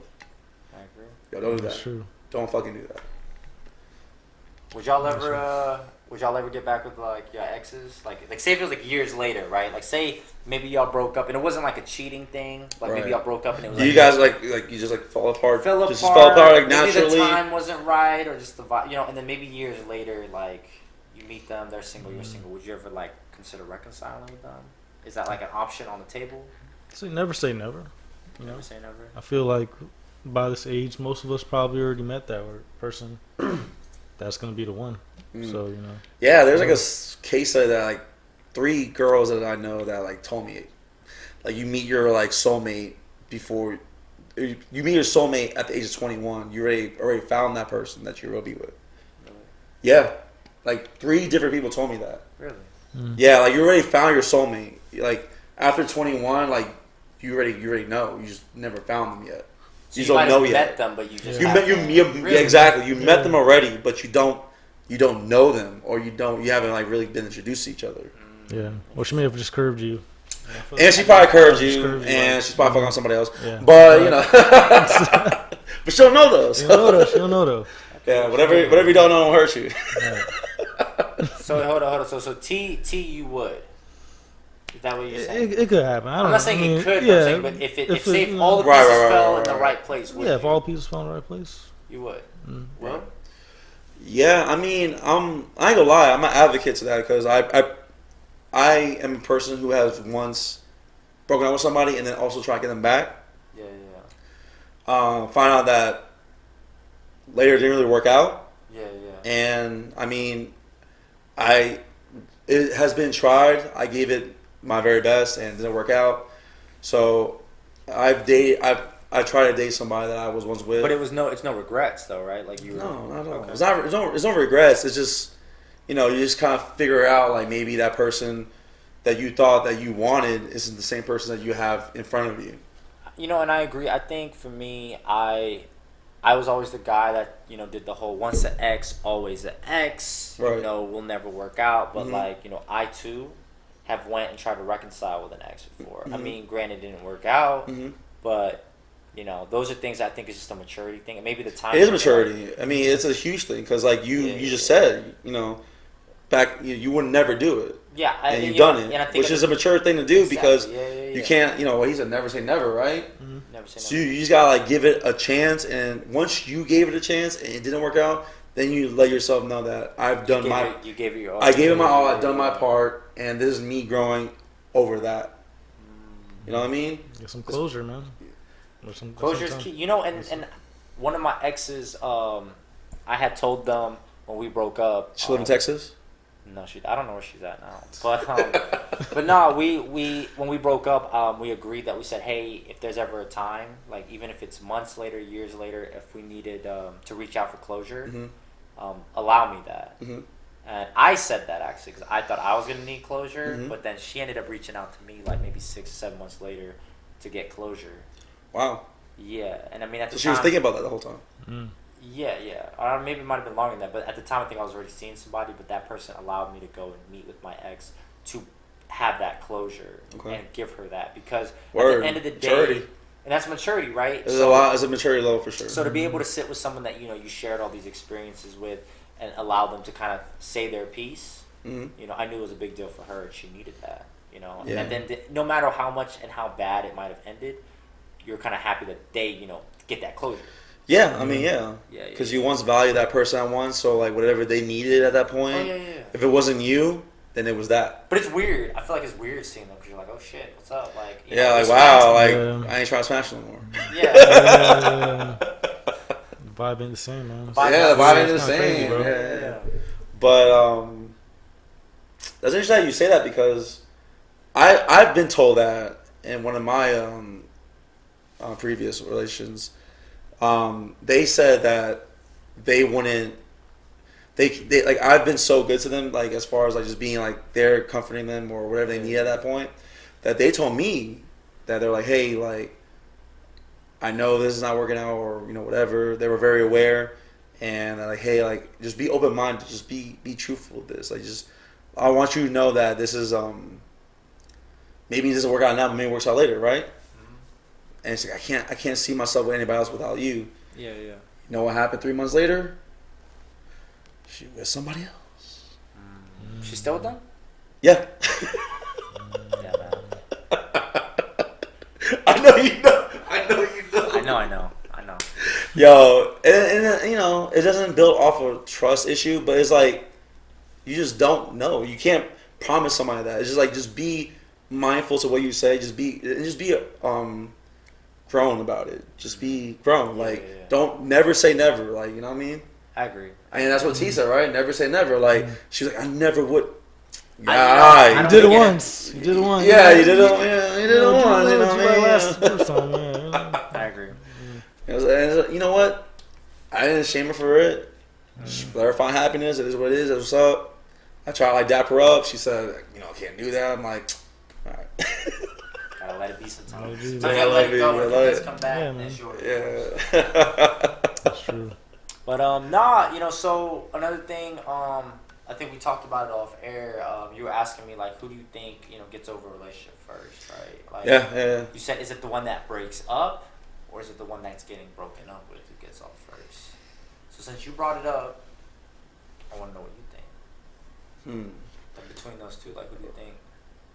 I agree. Yo, don't do That's that. true. Don't fucking do that. Would y'all ever get back with like your exes? Like say if it was like years later, right? Like say maybe y'all broke up and it wasn't like a cheating thing. Like maybe y'all broke up and it was you like guys like you just like fall apart. fell Just apart. fall apart like maybe naturally. the time wasn't right or just the vibe, you know. And then maybe years later, like you meet them, they're single, you're single. Would you ever like consider reconciling with them? Is that like an option on the table? So never say never. You know, Never say never. I feel like by this age, most of us probably already met that person. That's gonna be the one. So you know. Yeah, there's like a case study that like 3 girls that I know that like told me, like you meet your like soulmate before you meet your soulmate at the age of 21. You already found that person that you will be with. Really? Yeah, like 3 different people told me that. Really? Yeah, like you already found your soulmate. Like after 21, like you already know. You just never found them yet. So you you don't might know have yet. met them, but you just You haven't. met you Really? yeah, exactly. You met them already, but you don't know them, or you haven't like really been introduced to each other. Yeah. Well, she may have just curved you. And she probably curved Just you, curved you, and like, she's probably fucking on somebody else. Yeah. But you know, but she'll know those. She don't know though. She don't know though. Yeah, whatever you don't know won't hurt you. So hold on. So T you would. Is that what you're saying? It could happen. I don't I'm know. not saying I mean, it could. Yeah, I'm saying, but if say you know, all the Right, pieces right, fell right, in the right. right place, would yeah, if you? all pieces fall in the right place. You would. Mm. Well, Yeah, I mean, I ain't gonna lie, I'm an advocate to that because I am a person who has once broken up with somebody and then also tried to get them back. yeah. Find out that later it didn't really work out. Yeah. And I mean, it has been tried. I gave it my very best and it didn't work out. So I tried to date somebody that I was once with. But it's no regrets though, right? Like you were. No, not at all. Okay. It's no regrets. It's just, you know, you just kind of figure out like maybe that person that you thought that you wanted isn't the same person that you have in front of you. You know, and I agree. I think for me, I was always the guy that, you know, did the whole once an ex, always an ex. Right. You know, will never work out. But Mhm. like, you know, I too have went and tried to reconcile with an ex before. I Mhm. mean, granted, it didn't work out, Mm-hmm. but you know, those are things I think is just a maturity thing, and maybe the time. It is maturity. I mean, it's a huge thing because like you just said, you know, back you would never do it. Yeah, And you've done it, and I think which is a mature thing to do Exactly. because Yeah. you can't, you know, well, he said never say never, right? Never say So never. you just gotta like give it a chance, and once you gave it a chance and it didn't work out, then you let yourself know that I've done You gave it your all. I gave it my all, I've done my part, and this is me growing over that. You know what I mean? Get some closure, man. Closure is key. You know, and one of my exes, I had told them when we broke up. She live in Texas? No, I don't know where she's at now. But no, we when we broke up, we agreed that we said, hey, if there's ever a time, like even if it's months later, years later, if we needed to reach out for closure, allow me that. Mm-hmm. And I said that actually because I thought I was gonna need closure, Mhm. but then she ended up reaching out to me like maybe 6 or 7 months later to get closure. Wow. Yeah, and I mean at the So she time, was thinking about that the whole time. yeah. Or maybe it might have been longer than that, but at the time I think I was already seeing somebody, but that person allowed me to go and meet with my ex to have that closure and give her that because at the end of the day, Maturity. and that's maturity, right? It's a lot. It's a maturity level for sure. So to be able to sit with someone that you shared all these experiences with and allow them to kind of say their piece, Mm-hmm. I knew it was a big deal for her and she needed that, Yeah. And then no matter how much and how bad it might have ended, you're kind of happy that they, get that closure. Yeah, I mean, yeah. Yeah, Because you once valued that person at once, so like whatever they needed at that point, Oh, yeah. if it wasn't you, then it was that. But it's weird. I feel like it's weird seeing them because you're like, oh shit, what's up? Like, you Yeah, know, like this wow, like Yeah. I ain't trying to smash no more. Yeah. The vibe ain't the same, man. Yeah, the vibe ain't the It's kinda crazy, same. bro. Yeah. But that's interesting that you say that because I've been told that in one of my previous relations. They said that they wouldn't. They like I've been so good to them, like as far as like just being like they're comforting them or whatever they need at that point, that they told me that they're like, hey, like I know this is not working out or you know whatever. They were very aware and they're like, hey, like just be open minded, just be truthful with this. Like just I want you to know that this is maybe it doesn't work out now, but maybe it works out later, right? And it's like I can't see myself with anybody else without you. Yeah. You know what happened 3 months later? She with somebody else. She's still with them? Yeah. Yeah, man. I know you know. I know you know. I know. Yo, and you know, it doesn't build off a trust issue, but it's like you just don't know. You can't promise somebody that. It's just like just be mindful to what you say. Just be grown about it. Just be grown. Like don't never say never. Like you know what I mean. I agree. I mean that's what T said, right? Never say never. Like she was like, I never would. I You don't did it get it. once. You did it once. Yeah, you did it. Yeah, you did it once. You know what I mean? First time, man. I agree. And you know what? I didn't shame her for it. Just let her find happiness. It is what it is. That's what's up. I tried to like dap her up. She said, you know, I can't do that. I'm like, all right. Gotta let it be sometimes. Yeah, Sometimes you gotta let it go. yeah, When let things it- come back, Yeah, then man. sure. Yeah. That's true. But you know, so another thing, I think we talked about it off air. You were asking me like, who do you think gets over a relationship first, right? Like, Yeah. You said, is it the one that breaks up, or is it the one that's getting broken up with who gets off first? So since you brought it up, I want to know what you think. Like, between those two, like, who do you think?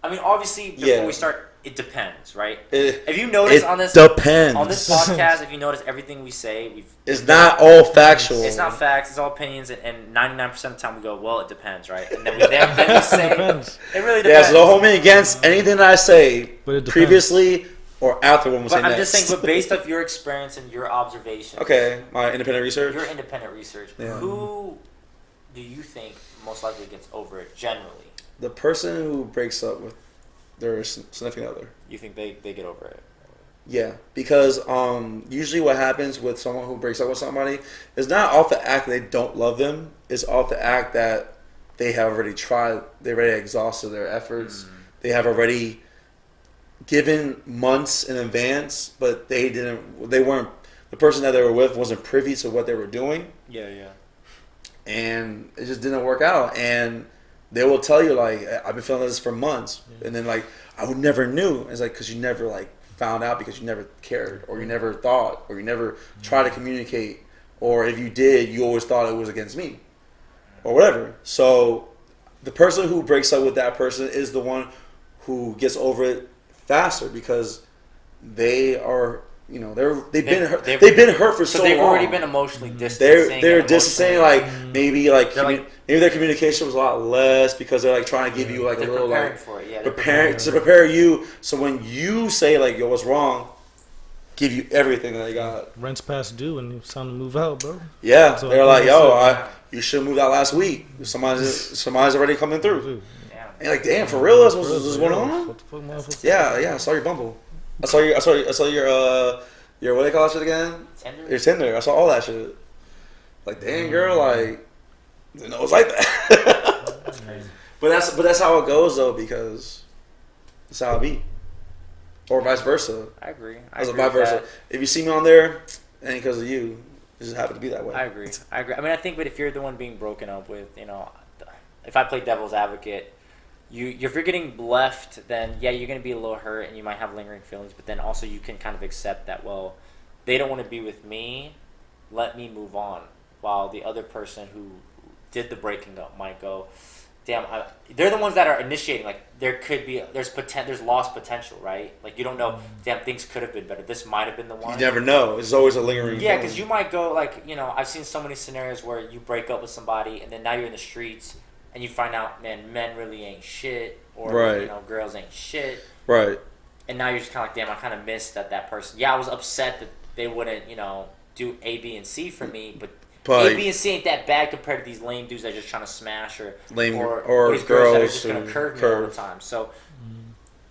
I mean, obviously, before we start, it depends, right? If you notice on this depends. podcast, if you notice everything we say, It's not all factual. it's not facts. It's all opinions, and 99% of the time we go, well, it depends, right? And then we say, Depends. it really Yeah, depends. so don't hold me against anything that I say But it depends. previously or after when we say But I'm next. just saying, but based off your experience and your observations, Okay, my independent research. your independent research, Yeah. who do you think most likely gets over it generally? The person who breaks up with their significant other. You think they get over it? Yeah, because usually what happens with someone who breaks up with somebody is not off the act that they don't love them. It's off the act that they have already tried. They already exhausted their efforts. They have already given months in advance, but they didn't. They weren't. The person that they were with wasn't privy to what they were doing, Yeah. and it just didn't work out. And they will tell you like, I've been feeling this for months, and then like I would never knew. It's like because you never like found out because you never cared or you never thought or you never tried to communicate, or if you did, you always thought it was against me or whatever. So the person who breaks up with that person is the one who gets over it faster because they are, you know, they've been hurt for so long. they've already been emotionally distancing. They're and distancing, emotionally- like maybe like They're like- maybe their communication was a lot less because they're like trying to give you like a they're little preparing like for it. Yeah, they're prepare you. So when you say like yo what's wrong, give you everything that they got. Rent's past due and it's time to move out, bro. Yeah, So they're I like think yo, that's you should have moved out last week. Somebody's already coming through. Dude, Yeah. And you're like damn, for real, what's going on? What the fuck, motherfucker? Yeah. I saw your Bumble. I saw your what do they call that shit again? Tender? Your Tinder. I saw all that shit. Like damn girl, like didn't know it was like that. That's crazy. But that's how it goes though, because that's how it be. Or vice versa. I agree. As a agree vice with versa. that. If you see me on there, it ain't because of you. It just happened to be that way. I agree. I mean, I think, but if you're the one being broken up with, if I play devil's advocate, if you're getting left, then yeah, you're gonna be a little hurt and you might have lingering feelings. But then also you can kind of accept that, well, they don't want to be with me. Let me move on. While the other person who did the breaking up might go, damn, they're the ones that are initiating. Like there's lost potential, right? Like you don't know, damn, things could have been better. This might have been the one. You never know. It's always a lingering Yeah, feeling. because you might go like, I've seen so many scenarios where you break up with somebody and then now you're in the streets and you find out, man, men really ain't shit, or Right. you know, girls ain't shit, Right. and now you're just kind of like, damn, I kind of missed that person. Yeah, I was upset that they wouldn't, you know, do A, B, and C for me, but A, B, and C ain't that bad compared to these lame dudes that are just trying to smash or these girls that are just gonna curve me all the time. So,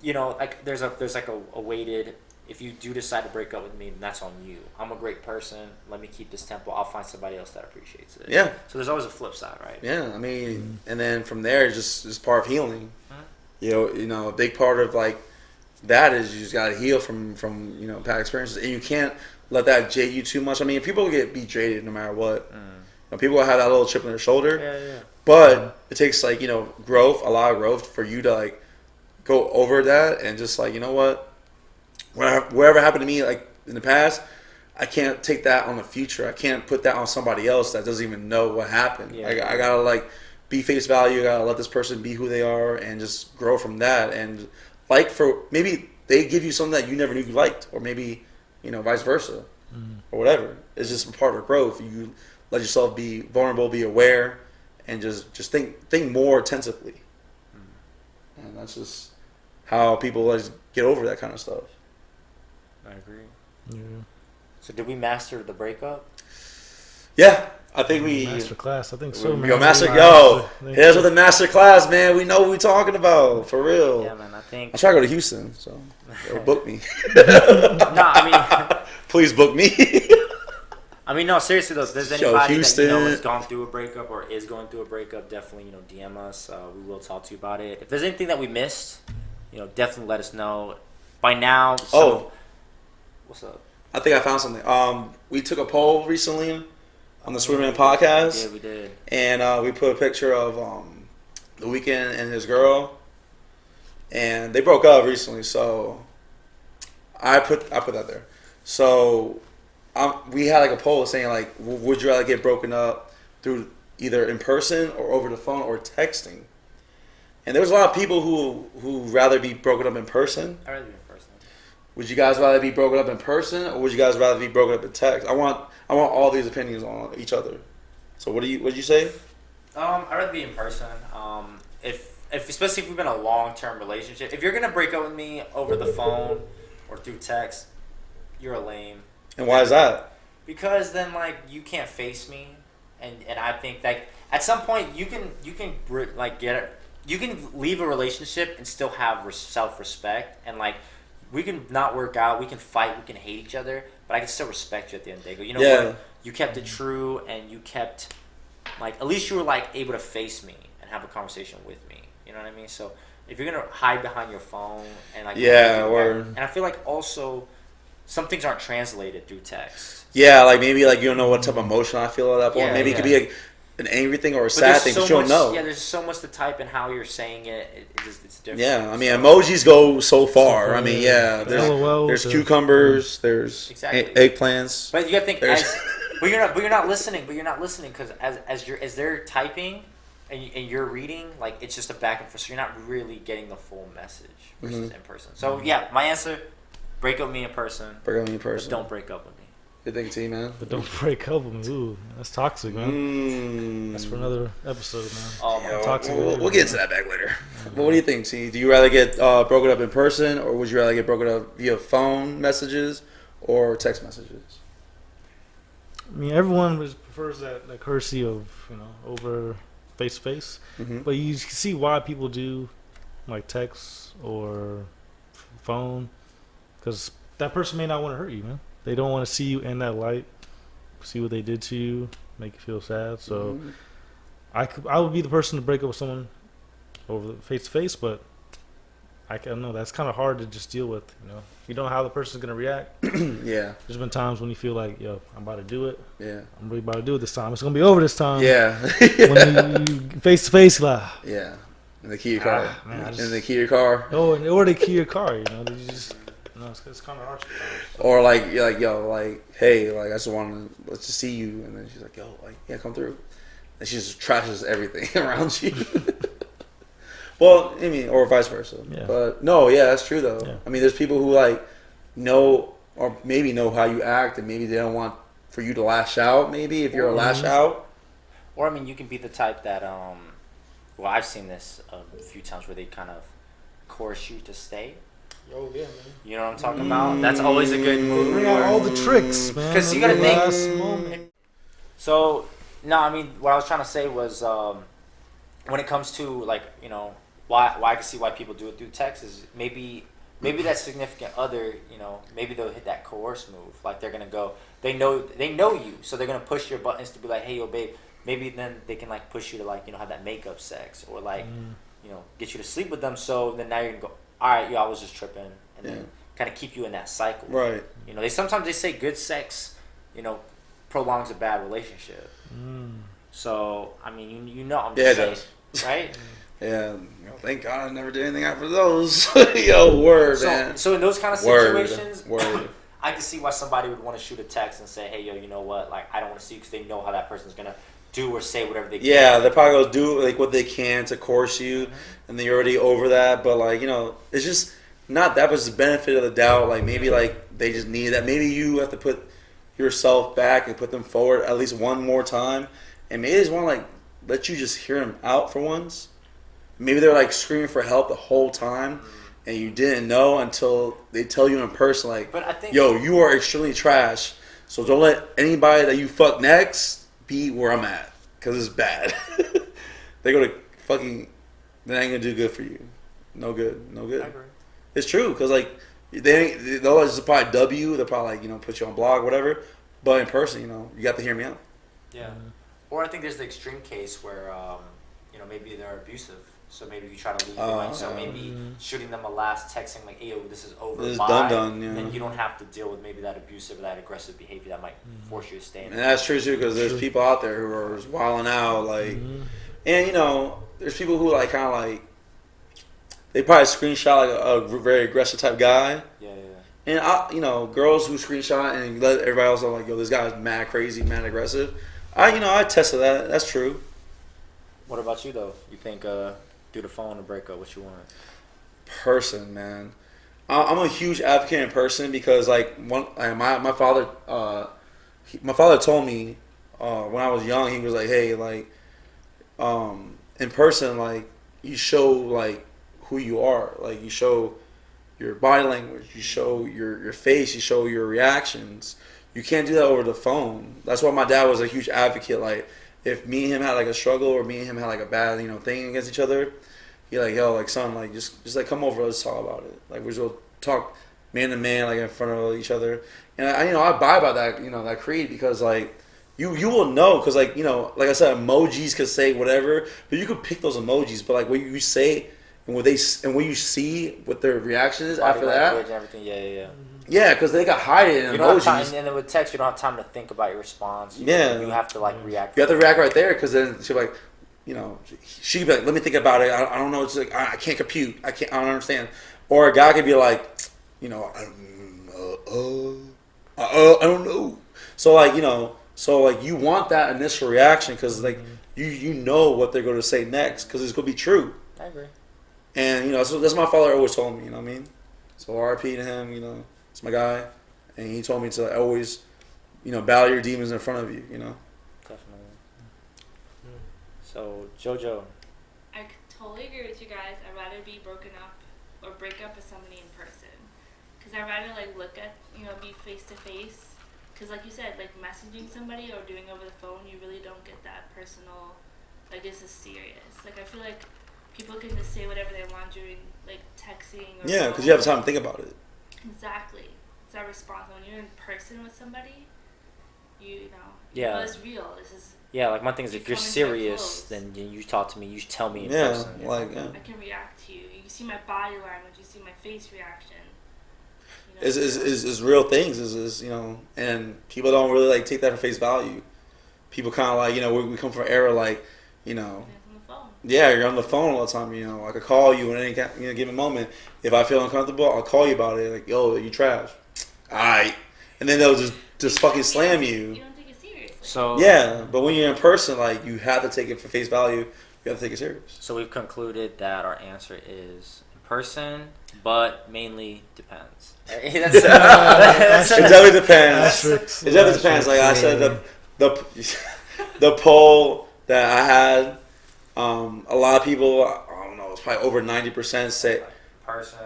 you know, like there's like a weighted. If you do decide to break up with me, then that's on you. I'm a great person. Let me keep this tempo. I'll find somebody else that appreciates it. Yeah. So there's always a flip side, right? Yeah, I mean, and then from there, it's part of healing. You know, a big part of like that is you just gotta heal from you know past experiences, and you can't let that jade you too much. I mean, people be jaded no matter what. You know, people have that little chip on their shoulder. Yeah. But it takes like, you know, growth, a lot of growth for you to like go over that and just like, you know what, whatever happened to me like in the past, I can't take that on the future. I can't put that on somebody else that doesn't even know what happened. Yeah. I gotta like be face value. I gotta let this person be who they are and just grow from that. And like for maybe they give you something that you never knew you liked, or maybe, you know, vice versa, or whatever. It's just a part of growth. You let yourself be vulnerable, be aware, and just think more attentively. And that's just how people like get over that kind of stuff. I agree. Yeah. So did we master the breakup? Yeah, I think we Master class. I think so. man. yo master Thank hit us you. with a master class, man. We know what we're talking about for real. Yeah, man. I think. I try to go to Houston, so book me. Nah, I mean. Please book me. I mean, no, seriously though. If there's Yo, anybody that Houston. you know has gone through a breakup or is going through a breakup, definitely, you know, DM us. We will talk to you about it. If there's anything that we missed, you know, definitely let us know. By now, what's up? I think I found something. We took a poll recently on the Sweeterman podcast. We did. And we put a picture of The Weeknd and his girl, and they broke up recently. So I put that there. So we had like a poll saying like, would you rather get broken up through either in person or over the phone or texting? And there was a lot of people who rather be broken up in person. I'd rather be in person. Would you guys rather be broken up in person, or would you guys rather be broken up in text? I want all these opinions on each other. So what'd you say? I'd rather be in person. If especially if we've been in a long-term relationship. If you're gonna break up with me over the phone or through text, you're a lame. And why is that? Because then like you can't face me, and I think like at some point you can like get it. You can leave a relationship and still have self-respect, and like we can not work out, we can fight, we can hate each other, but I can still respect you at the end of the day. Go, you know what? You kept it true, and you kept like at least you were like able to face me and have a conversation with me. You know what I mean? So if you're gonna hide behind your phone and like and I feel like also some things aren't translated through text. Yeah, like maybe like you don't know what type of emotion I feel at that point. Yeah, maybe it could be like an angry thing or a sad thing, so but you don't know. Yeah, there's so much to type and how you're saying it. It's different. Yeah, I mean emojis go so far. I mean, yeah, LOL, there's cucumbers, there's Exactly. eggplants. But you gotta think, but you're not listening. But you're not listening because as they're typing and you're reading, like it's just a back and forth. So you're not really getting the full message versus in person. So yeah, my answer: break up with me in person. Break up with me in person. But don't break up with me. Good thing, T, man. But don't break up with me. Ooh, that's toxic, man. That's for another episode, man. Oh my Toxic. We'll get into that back later. But what do you think, T? Do you rather get broken up in person, or would you rather get broken up via phone messages or text messages? I mean, everyone prefers that courtesy of, you know, over face to face. But you can see why people do like text or phone, because that person may not want to hurt you, man. They don't want to see you in that light, see what they did to you, make you feel sad. So I would be the person to break up with someone over face to face, but I don't know, that's kind of hard to just deal with, you know. You don't know how the person's going to react. Yeah. There's been times when you feel like, yo, I'm about to do it. Yeah. I'm really about to do it this time. It's going to be over this time. Yeah. When you face to face, like, yeah. In the key of your car. man, In the key of your car. or the key of your car, you know. You just, you know, it's kind of hard sometimes. Or like you're like, yo, like, hey, like I just want to let's just see you, and then she's like, yo, like, yeah, come through, and she just trashes everything around you. Well, I mean, or vice versa. Yeah. But no, yeah, that's true though. Yeah. I mean, there's people who like know or maybe know how you act, and maybe they don't want for you to lash out. Maybe if you're a lash out. Or I mean, you can be the type that well, I've seen this a few times where they kind of coerce you to stay. Oh yeah, man. You know what I'm talking about? That's always a good move. Bring out all the tricks, man. 'Cause you gotta The think- last moment. So, no, I mean, what I was trying to say was, when it comes to like, you know, why I can see why people do it through text is maybe that significant other, you know, maybe they'll hit that coerce move. Like they're gonna go, they know you, so they're gonna push your buttons to be like, hey, yo, babe. Maybe then they can like push you to like, you know, have that makeup sex or like, you know, get you to sleep with them. So then now you're gonna go, all right, yo, I was just tripping, and then kind of keep you in that cycle. Right. You know, sometimes they say good sex, you know, prolongs a bad relationship. So I mean, you know, I'm just saying, right? Yeah, thank God I never did anything after those. Yo, word, man. So in those kind of Word. situations, I can see why somebody would want to shoot a text and say, hey, yo, you know what? Like, I don't want to see you because they know how that person's going to do or say whatever they can. Yeah, they probably go do like what they can to coerce you, and then you're already over that. But like, you know, it's just not that was the benefit of the doubt. Like maybe like they just need that. Maybe you have to put yourself back and put them forward at least one more time, and maybe they just want to like let you just hear them out for once. Maybe they're like screaming for help the whole time, and you didn't know until they tell you in person, like, But I think, yo, you are extremely trash, so don't let anybody that you fuck next be where I'm at, because it's bad. They're going to fucking, they ain't going to do good for you. No good. No good. I agree. It's true, because like, they'll just probably W, they'll probably like, you know, put you on blog, whatever, but in person, you know, you got to hear me out. Yeah. Or I think there's the extreme case where, you know, maybe they're abusive. So maybe you try to leave them. So maybe shooting them a last texting like, hey, yo, this is over. This is bye. done, yeah. Then you don't have to deal with maybe that abusive or that aggressive behavior that might force you to stay in And that's true, too, because there's people out there who are just wilding out, like, and, you know, there's people who, like, kind of, like, they probably screenshot, like, a very aggressive type guy. Yeah. And, you know, girls who screenshot and let everybody else know, like, yo, this guy's mad crazy, mad aggressive. I tested that. That's true. What about you, though? You think through the phone or breakup, what you want? Person, man. I'm a huge advocate in person because, like, my father told me when I was young, he was like, hey, like, in person, like, you show, like, who you are. Like, you show your body language, you show your face, you show your reactions. You can't do that over the phone. That's why my dad was a huge advocate. Like, if me and him had like a struggle or me and him had like a bad, you know, thing against each other, he like, yo, like, son, like, just like come over, let's talk about it. Like, we just go talk man to man, like in front of each other. And I abide by that, you know, that creed because like you will know because like, you know, like I said, emojis could say whatever, but you could pick those emojis. But like what you say and what you see, what their reaction is Body after language that. and everything, yeah. Yeah, because they got hide it in You don't have time, emojis. and then with text, you don't have time to think about your response. You have to like react. You have to react right there because then she'll like, you know, she'd be like, let me think about it. I don't know. It's like, I can't compute. I don't understand. Or a guy could be like, you know, I don't know. So like, you know, you want that initial reaction because like you know what they're going to say next because it's going to be true. I agree. And you know, so that's what my father always told me. You know what I mean? So RIP to him. You know, it's my guy, and he told me to always, you know, battle your demons in front of you. You know. Definitely. So JoJo. I totally agree with you guys. I'd rather be broken up or break up with somebody in person. Because I'd rather, like, look at, you know, be face to face. Because, like you said, like, messaging somebody or doing over the phone, you really don't get that personal, like, this is serious. Like, I feel like people can just say whatever they want during, like, texting or Yeah, because you have time to think about it. Exactly. It's that response. When you're in person with somebody, you know, Yeah. know it's real. This is. Yeah, like my thing is if you're Come into serious, close. then you talk to me. You tell me in Yeah, person. like yeah. I can react to you. You see my body language. You see my face reaction. You know, Is real things is you know, and people don't really like take that for face value. People kind of like, you know, we come from an era like, you know, on the phone. yeah, you're on the phone all the time. You know, I could call you at any given moment. If I feel uncomfortable, I'll call you about it. Like, yo, you trash. Alright, and then they'll just fucking slam you. You don't take it seriously. So Yeah, but when you're in person, like you have to take it for face value. You have to take it serious. So we've concluded that our answer is in person, but mainly depends. It definitely depends. Asterisks. It definitely depends. Like I said, the poll that I had, A lot of people, I don't know, it's probably over 90% say Person.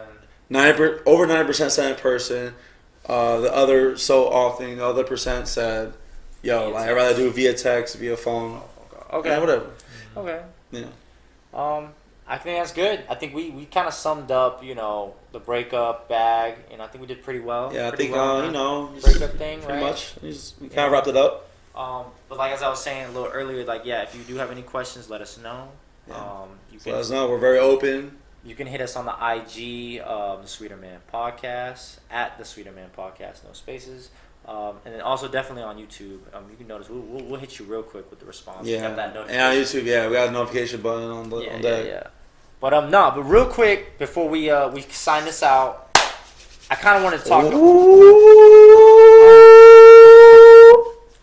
over 90% said in person. The other percent said, "Yo, Via like I'd rather do it via text, via phone, Okay. yeah, whatever." Okay. Yeah. I think that's good. I think we kind of summed up, you know, the breakup bag. You know, I think we did pretty well. Yeah, I Pretty think well on you that know, breakup thing, pretty right? much. We kind of wrapped it up. But like as I was saying a little earlier, like yeah, if you do have any questions, let us know. Yeah. You So can let us know. We're very open. you can hit us on the IG, the Sweeterman Podcast at the Sweeterman Podcast, no spaces. And then also definitely on YouTube. You can notice we'll hit you real quick with the response. We Yeah. have that And on notification. YouTube, yeah, we got a notification button on that. Yeah. But but real quick before we sign this out, I kind of want to talk.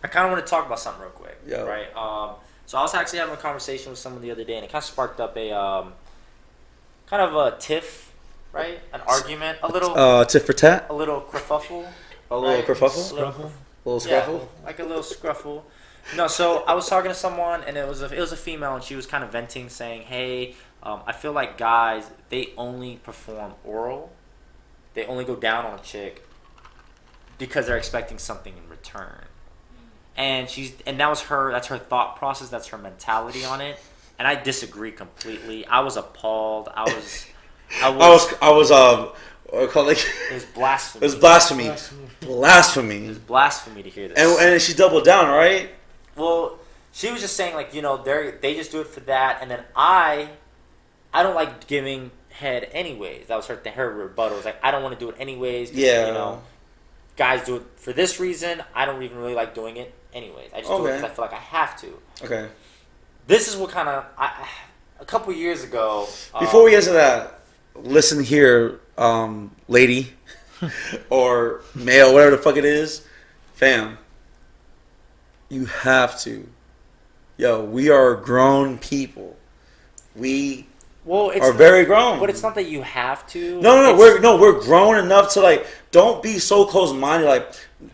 I kind of want to talk about something real quick. Yeah. Right. So I was actually having a conversation with someone the other day, and it kind of sparked up a kind of a tiff, right? An argument, a little Tit for tat. a little kerfuffle. A little Right. kerfuffle. Scruffle. A little Yeah, scruffle. like a little scruffle. No, so I was talking to someone, and it was a female, and she was kind of venting, saying, "Hey, I feel like guys, they only perform oral. They only go down on a chick because they're expecting something in return." And that's her thought process, that's her mentality on it. And I disagree completely. I was appalled. I was What do you call it? it was blasphemy. It was blasphemy. It Blasphemy. was blasphemy to hear this. And she doubled down, right? Well, she was just saying, like, you know, they just do it for that, and then I don't like giving head anyways. That was her rebuttal. It was like, I don't want to do it anyways. 'Cause, Yeah. You know, guys do it for this reason. I don't even really like doing it anyways. I just do it because I feel like I have to. Okay. This is what kind of a couple years ago. Before we get to that, listen here, lady, or male, whatever the fuck it is, fam. You have to. Yo, we are grown people. We are very grown. But it's not that you have to. No, we're grown enough to like. Don't be so close minded. Like,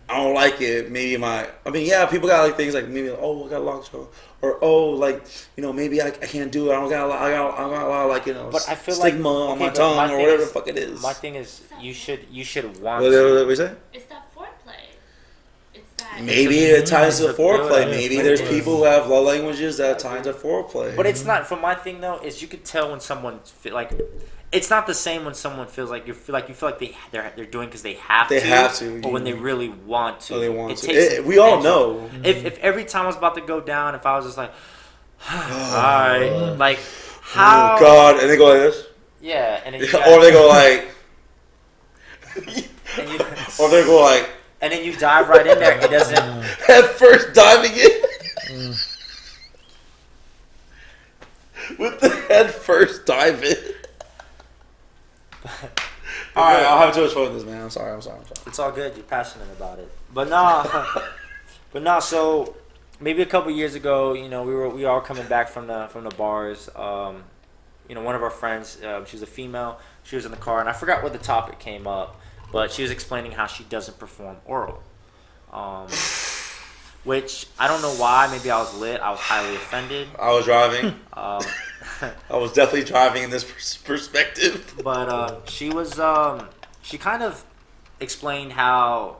I don't like it. Maybe people got like things like maybe I got a long show, or like maybe I can't do it. I got a lot like But I feel stigma like, on my tongue or whatever the fuck it is. My thing is, you should want. What to. you say? It's that foreplay. It's that. Maybe it ties to It's a foreplay. good- Maybe there's people who have love languages that tie to foreplay. But it's not. For my thing though, is you could tell when someone like. It's not the same when someone feels like you feel like they're doing because they have They to. have to, Or when they really want to. Oh, they want to. Takes We all intention. know. If every time I was about to go down, if I was just like, all right, like how? Oh God! And they go like this, Yeah, and then you or they go like, and you, or they go like and then you dive right in there. It doesn't. head first diving in. With the head first diving. All right, I'll have too much fun with this, man. I'm sorry. It's all good. You're passionate about it. But nah. So maybe a couple years ago, we were all coming back from the bars. One of our friends, she was a female. She was in the car, and I forgot what the topic came up, but she was explaining how she doesn't perform oral. Which I don't know why. Maybe I was lit. I was highly offended. I was driving. Um, I was definitely driving in this perspective. But she was she kind of explained how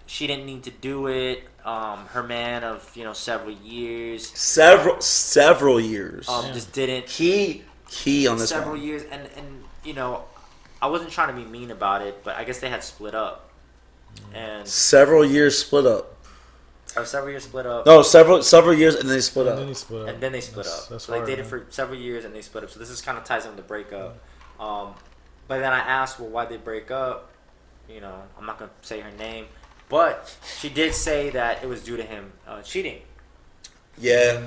she didn't need to do it. Her man of several years. Several years. Just didn't. Key on this several one. years, and I wasn't trying to be mean about it, but I guess they had split up, and Several years split up. or several years split up. No, several years and then they split up. And then they split up. That's So they hard, dated man. for several years and they split up. So this is kind of ties into the breakup. But then I asked, well, why'd they break up? I'm not gonna say her name, but she did say that it was due to him cheating. Yeah.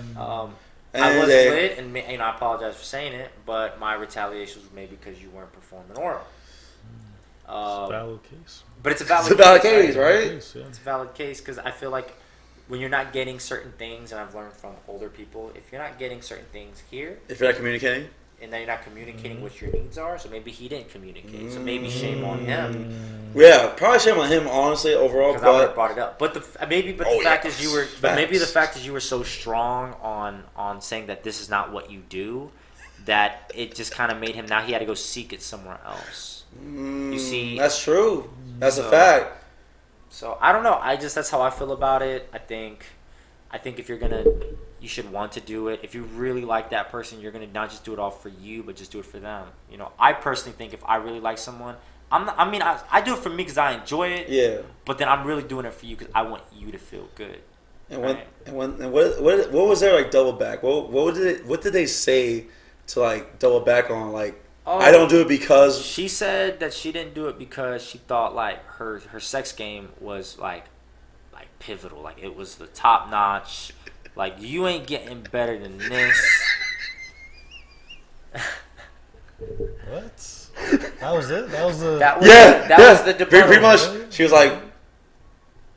I was lit, and I apologize for saying it, but my retaliation was maybe because you weren't performing oral. Valid case. But it's a valid It's a valid case, right? Case, yeah. It's a valid case because I feel like when you're not getting certain things, and I've learned from older people, if you're not getting certain things here, If you're not communicating. and then you're not communicating what your needs are. So maybe he didn't communicate. So maybe shame on him. Yeah, probably shame on him, honestly, overall. Because I would have brought it up. But the fact is you were so strong on saying that this is not what you do, that it just kind of made him, now he had to go seek it somewhere else. You see, that's true. That's a fact. So I don't know. That's how I feel about it. I think if you should want to do it. If you really like that person, you're gonna not just do it all for you, but just do it for them. You know, I personally think if I really like someone, I do it for me because I enjoy it. Yeah. But then I'm really doing it for you because I want you to feel good. And what was there like double back? What did they say to like double back on like? Oh, I don't do it because she said that she didn't do it because she thought like her sex game was like pivotal, like it was the top notch. Like you ain't getting better than this. What? That was it. That was the. That was the debate. Pretty much. She was like,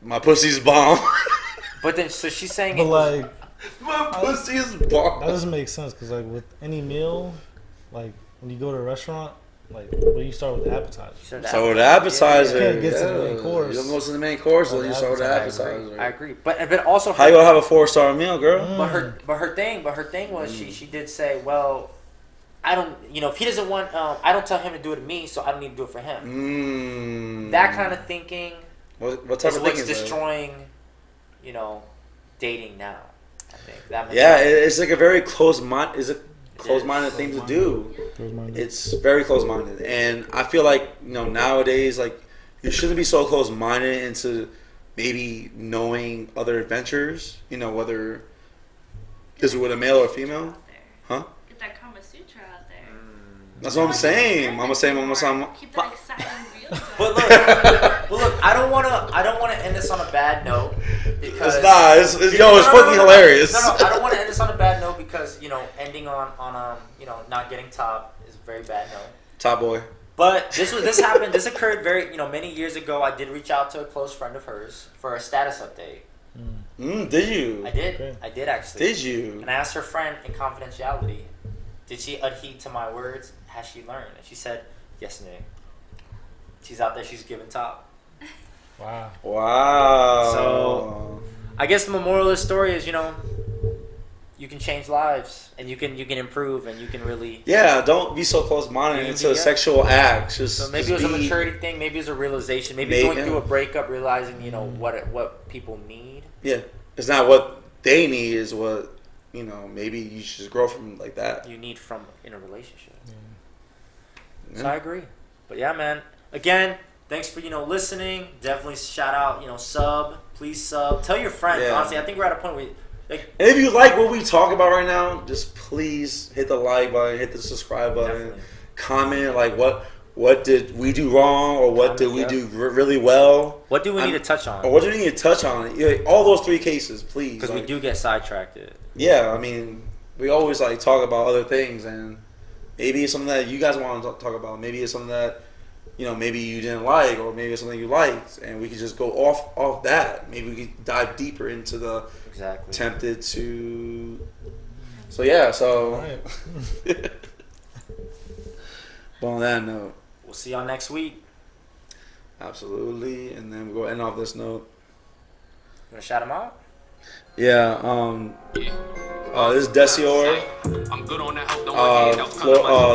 "My pussy's bomb." But then, so she's saying, but like, my pussy's bomb. That doesn't make sense because like with any meal, like when you go to a restaurant, like well, you start with the appetizer. So with the appetizer, you can't get to the main course. You don't go to the main course, you start with the appetizer. I agree. But also, how you gonna have a 4-star meal, girl? But her thing was she did say, well, I don't, if he doesn't want, I don't tell him to do it to me, so I don't need to do it for him. That kind of thinking. What type of thinking is destroying, dating now. I think that. It's like a very closed-minded thing to do. It's very closed-minded, and I feel like nowadays, like you shouldn't be so closed-minded into maybe knowing other adventures. Whether is it with a male or female, huh? Get that Kama Sutra out there. That's what I'm saying. I'm saying. Keep that exciting real. But look, I don't wanna end this on a bad note because it's fucking hilarious. No, I don't want to end this on a bad note because ending on not getting top is a very bad note. Top boy. But this happened. This occurred very many years ago. I did reach out to a close friend of hers for a status update. Did you? I did. Okay. I did actually. Did you? And I asked her friend in confidentiality, did she adhere to my words? Has she learned? And she said, yes, Nick. She's out there. She's giving top. Wow. So, I guess the moral of the story is, you can change lives and you can improve and you can really. Yeah, don't be so close-minded into a sexual act. So maybe it was a maturity thing. Maybe it's a realization. Maybe going through a breakup, realizing what people need. Yeah, it's not what they need. Is what maybe you should just grow from like that. You need from in a relationship. Yeah. So I agree. But yeah, man. Again, thanks for listening. Definitely shout out. Sub. Please sub. Tell your friends. Yeah. Honestly, I think we're at a point where. And if you like what we talk about right now, just please hit the like button, hit the subscribe button, definitely. Comment like what did we do wrong or what did we do really well? What do we need to touch on? Or what do we need to touch on? All those 3 cases, please. Because we do get sidetracked. Yeah, I mean, we always talk about other things, and maybe it's something that you guys want to talk about. Maybe it's something that maybe you didn't like, or maybe it's something you liked, and we could just go off that. Maybe we could dive deeper into the tempted to. So yeah, Right. But on that note, we'll see y'all next week. Absolutely, and then we'll go end off this note. You wanna shout him out? Yeah. This is Desior.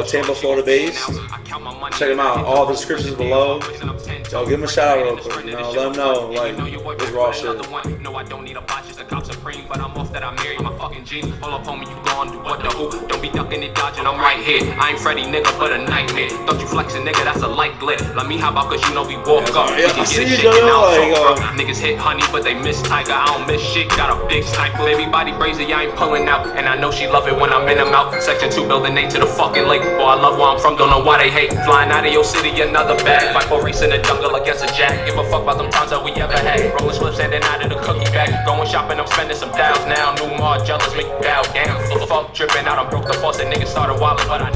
Tampa, Florida based. Check him out. All the descriptions below. Yo, give him a shout out real quick. Let him know it's raw shit. No, I don't need a botch, just a cop supreme, but I'm off that I marry my fucking jeans. Pull up on me, you gon' do what the who? Don't be ducking and dodging, I'm right here. I ain't Freddy, nigga, but a nightmare. Thought you flexing, nigga, that's a light glitch. Let me hop out, cause we walk up. We can get it shaking out. Niggas hit honey, but they miss Tiger. I don't miss shit, got a big sniper. Everybody brazy, I ain't pulling out. And I know she love it when I'm in them out. Section 2, building 8 to the fucking lake. Boy, I love where I'm from, don't know why they hate. Flying out of your city, another bag. Fight for race in the jungle against a jack. Give a fuck about them times that we ever had. Rolling slips and then out of the cookie bag. Going shopping, I'm spending some dials now. New Mar jealous, make you bow down. Fuck tripping out, I'm broke the faucet. Niggas started wildin', but I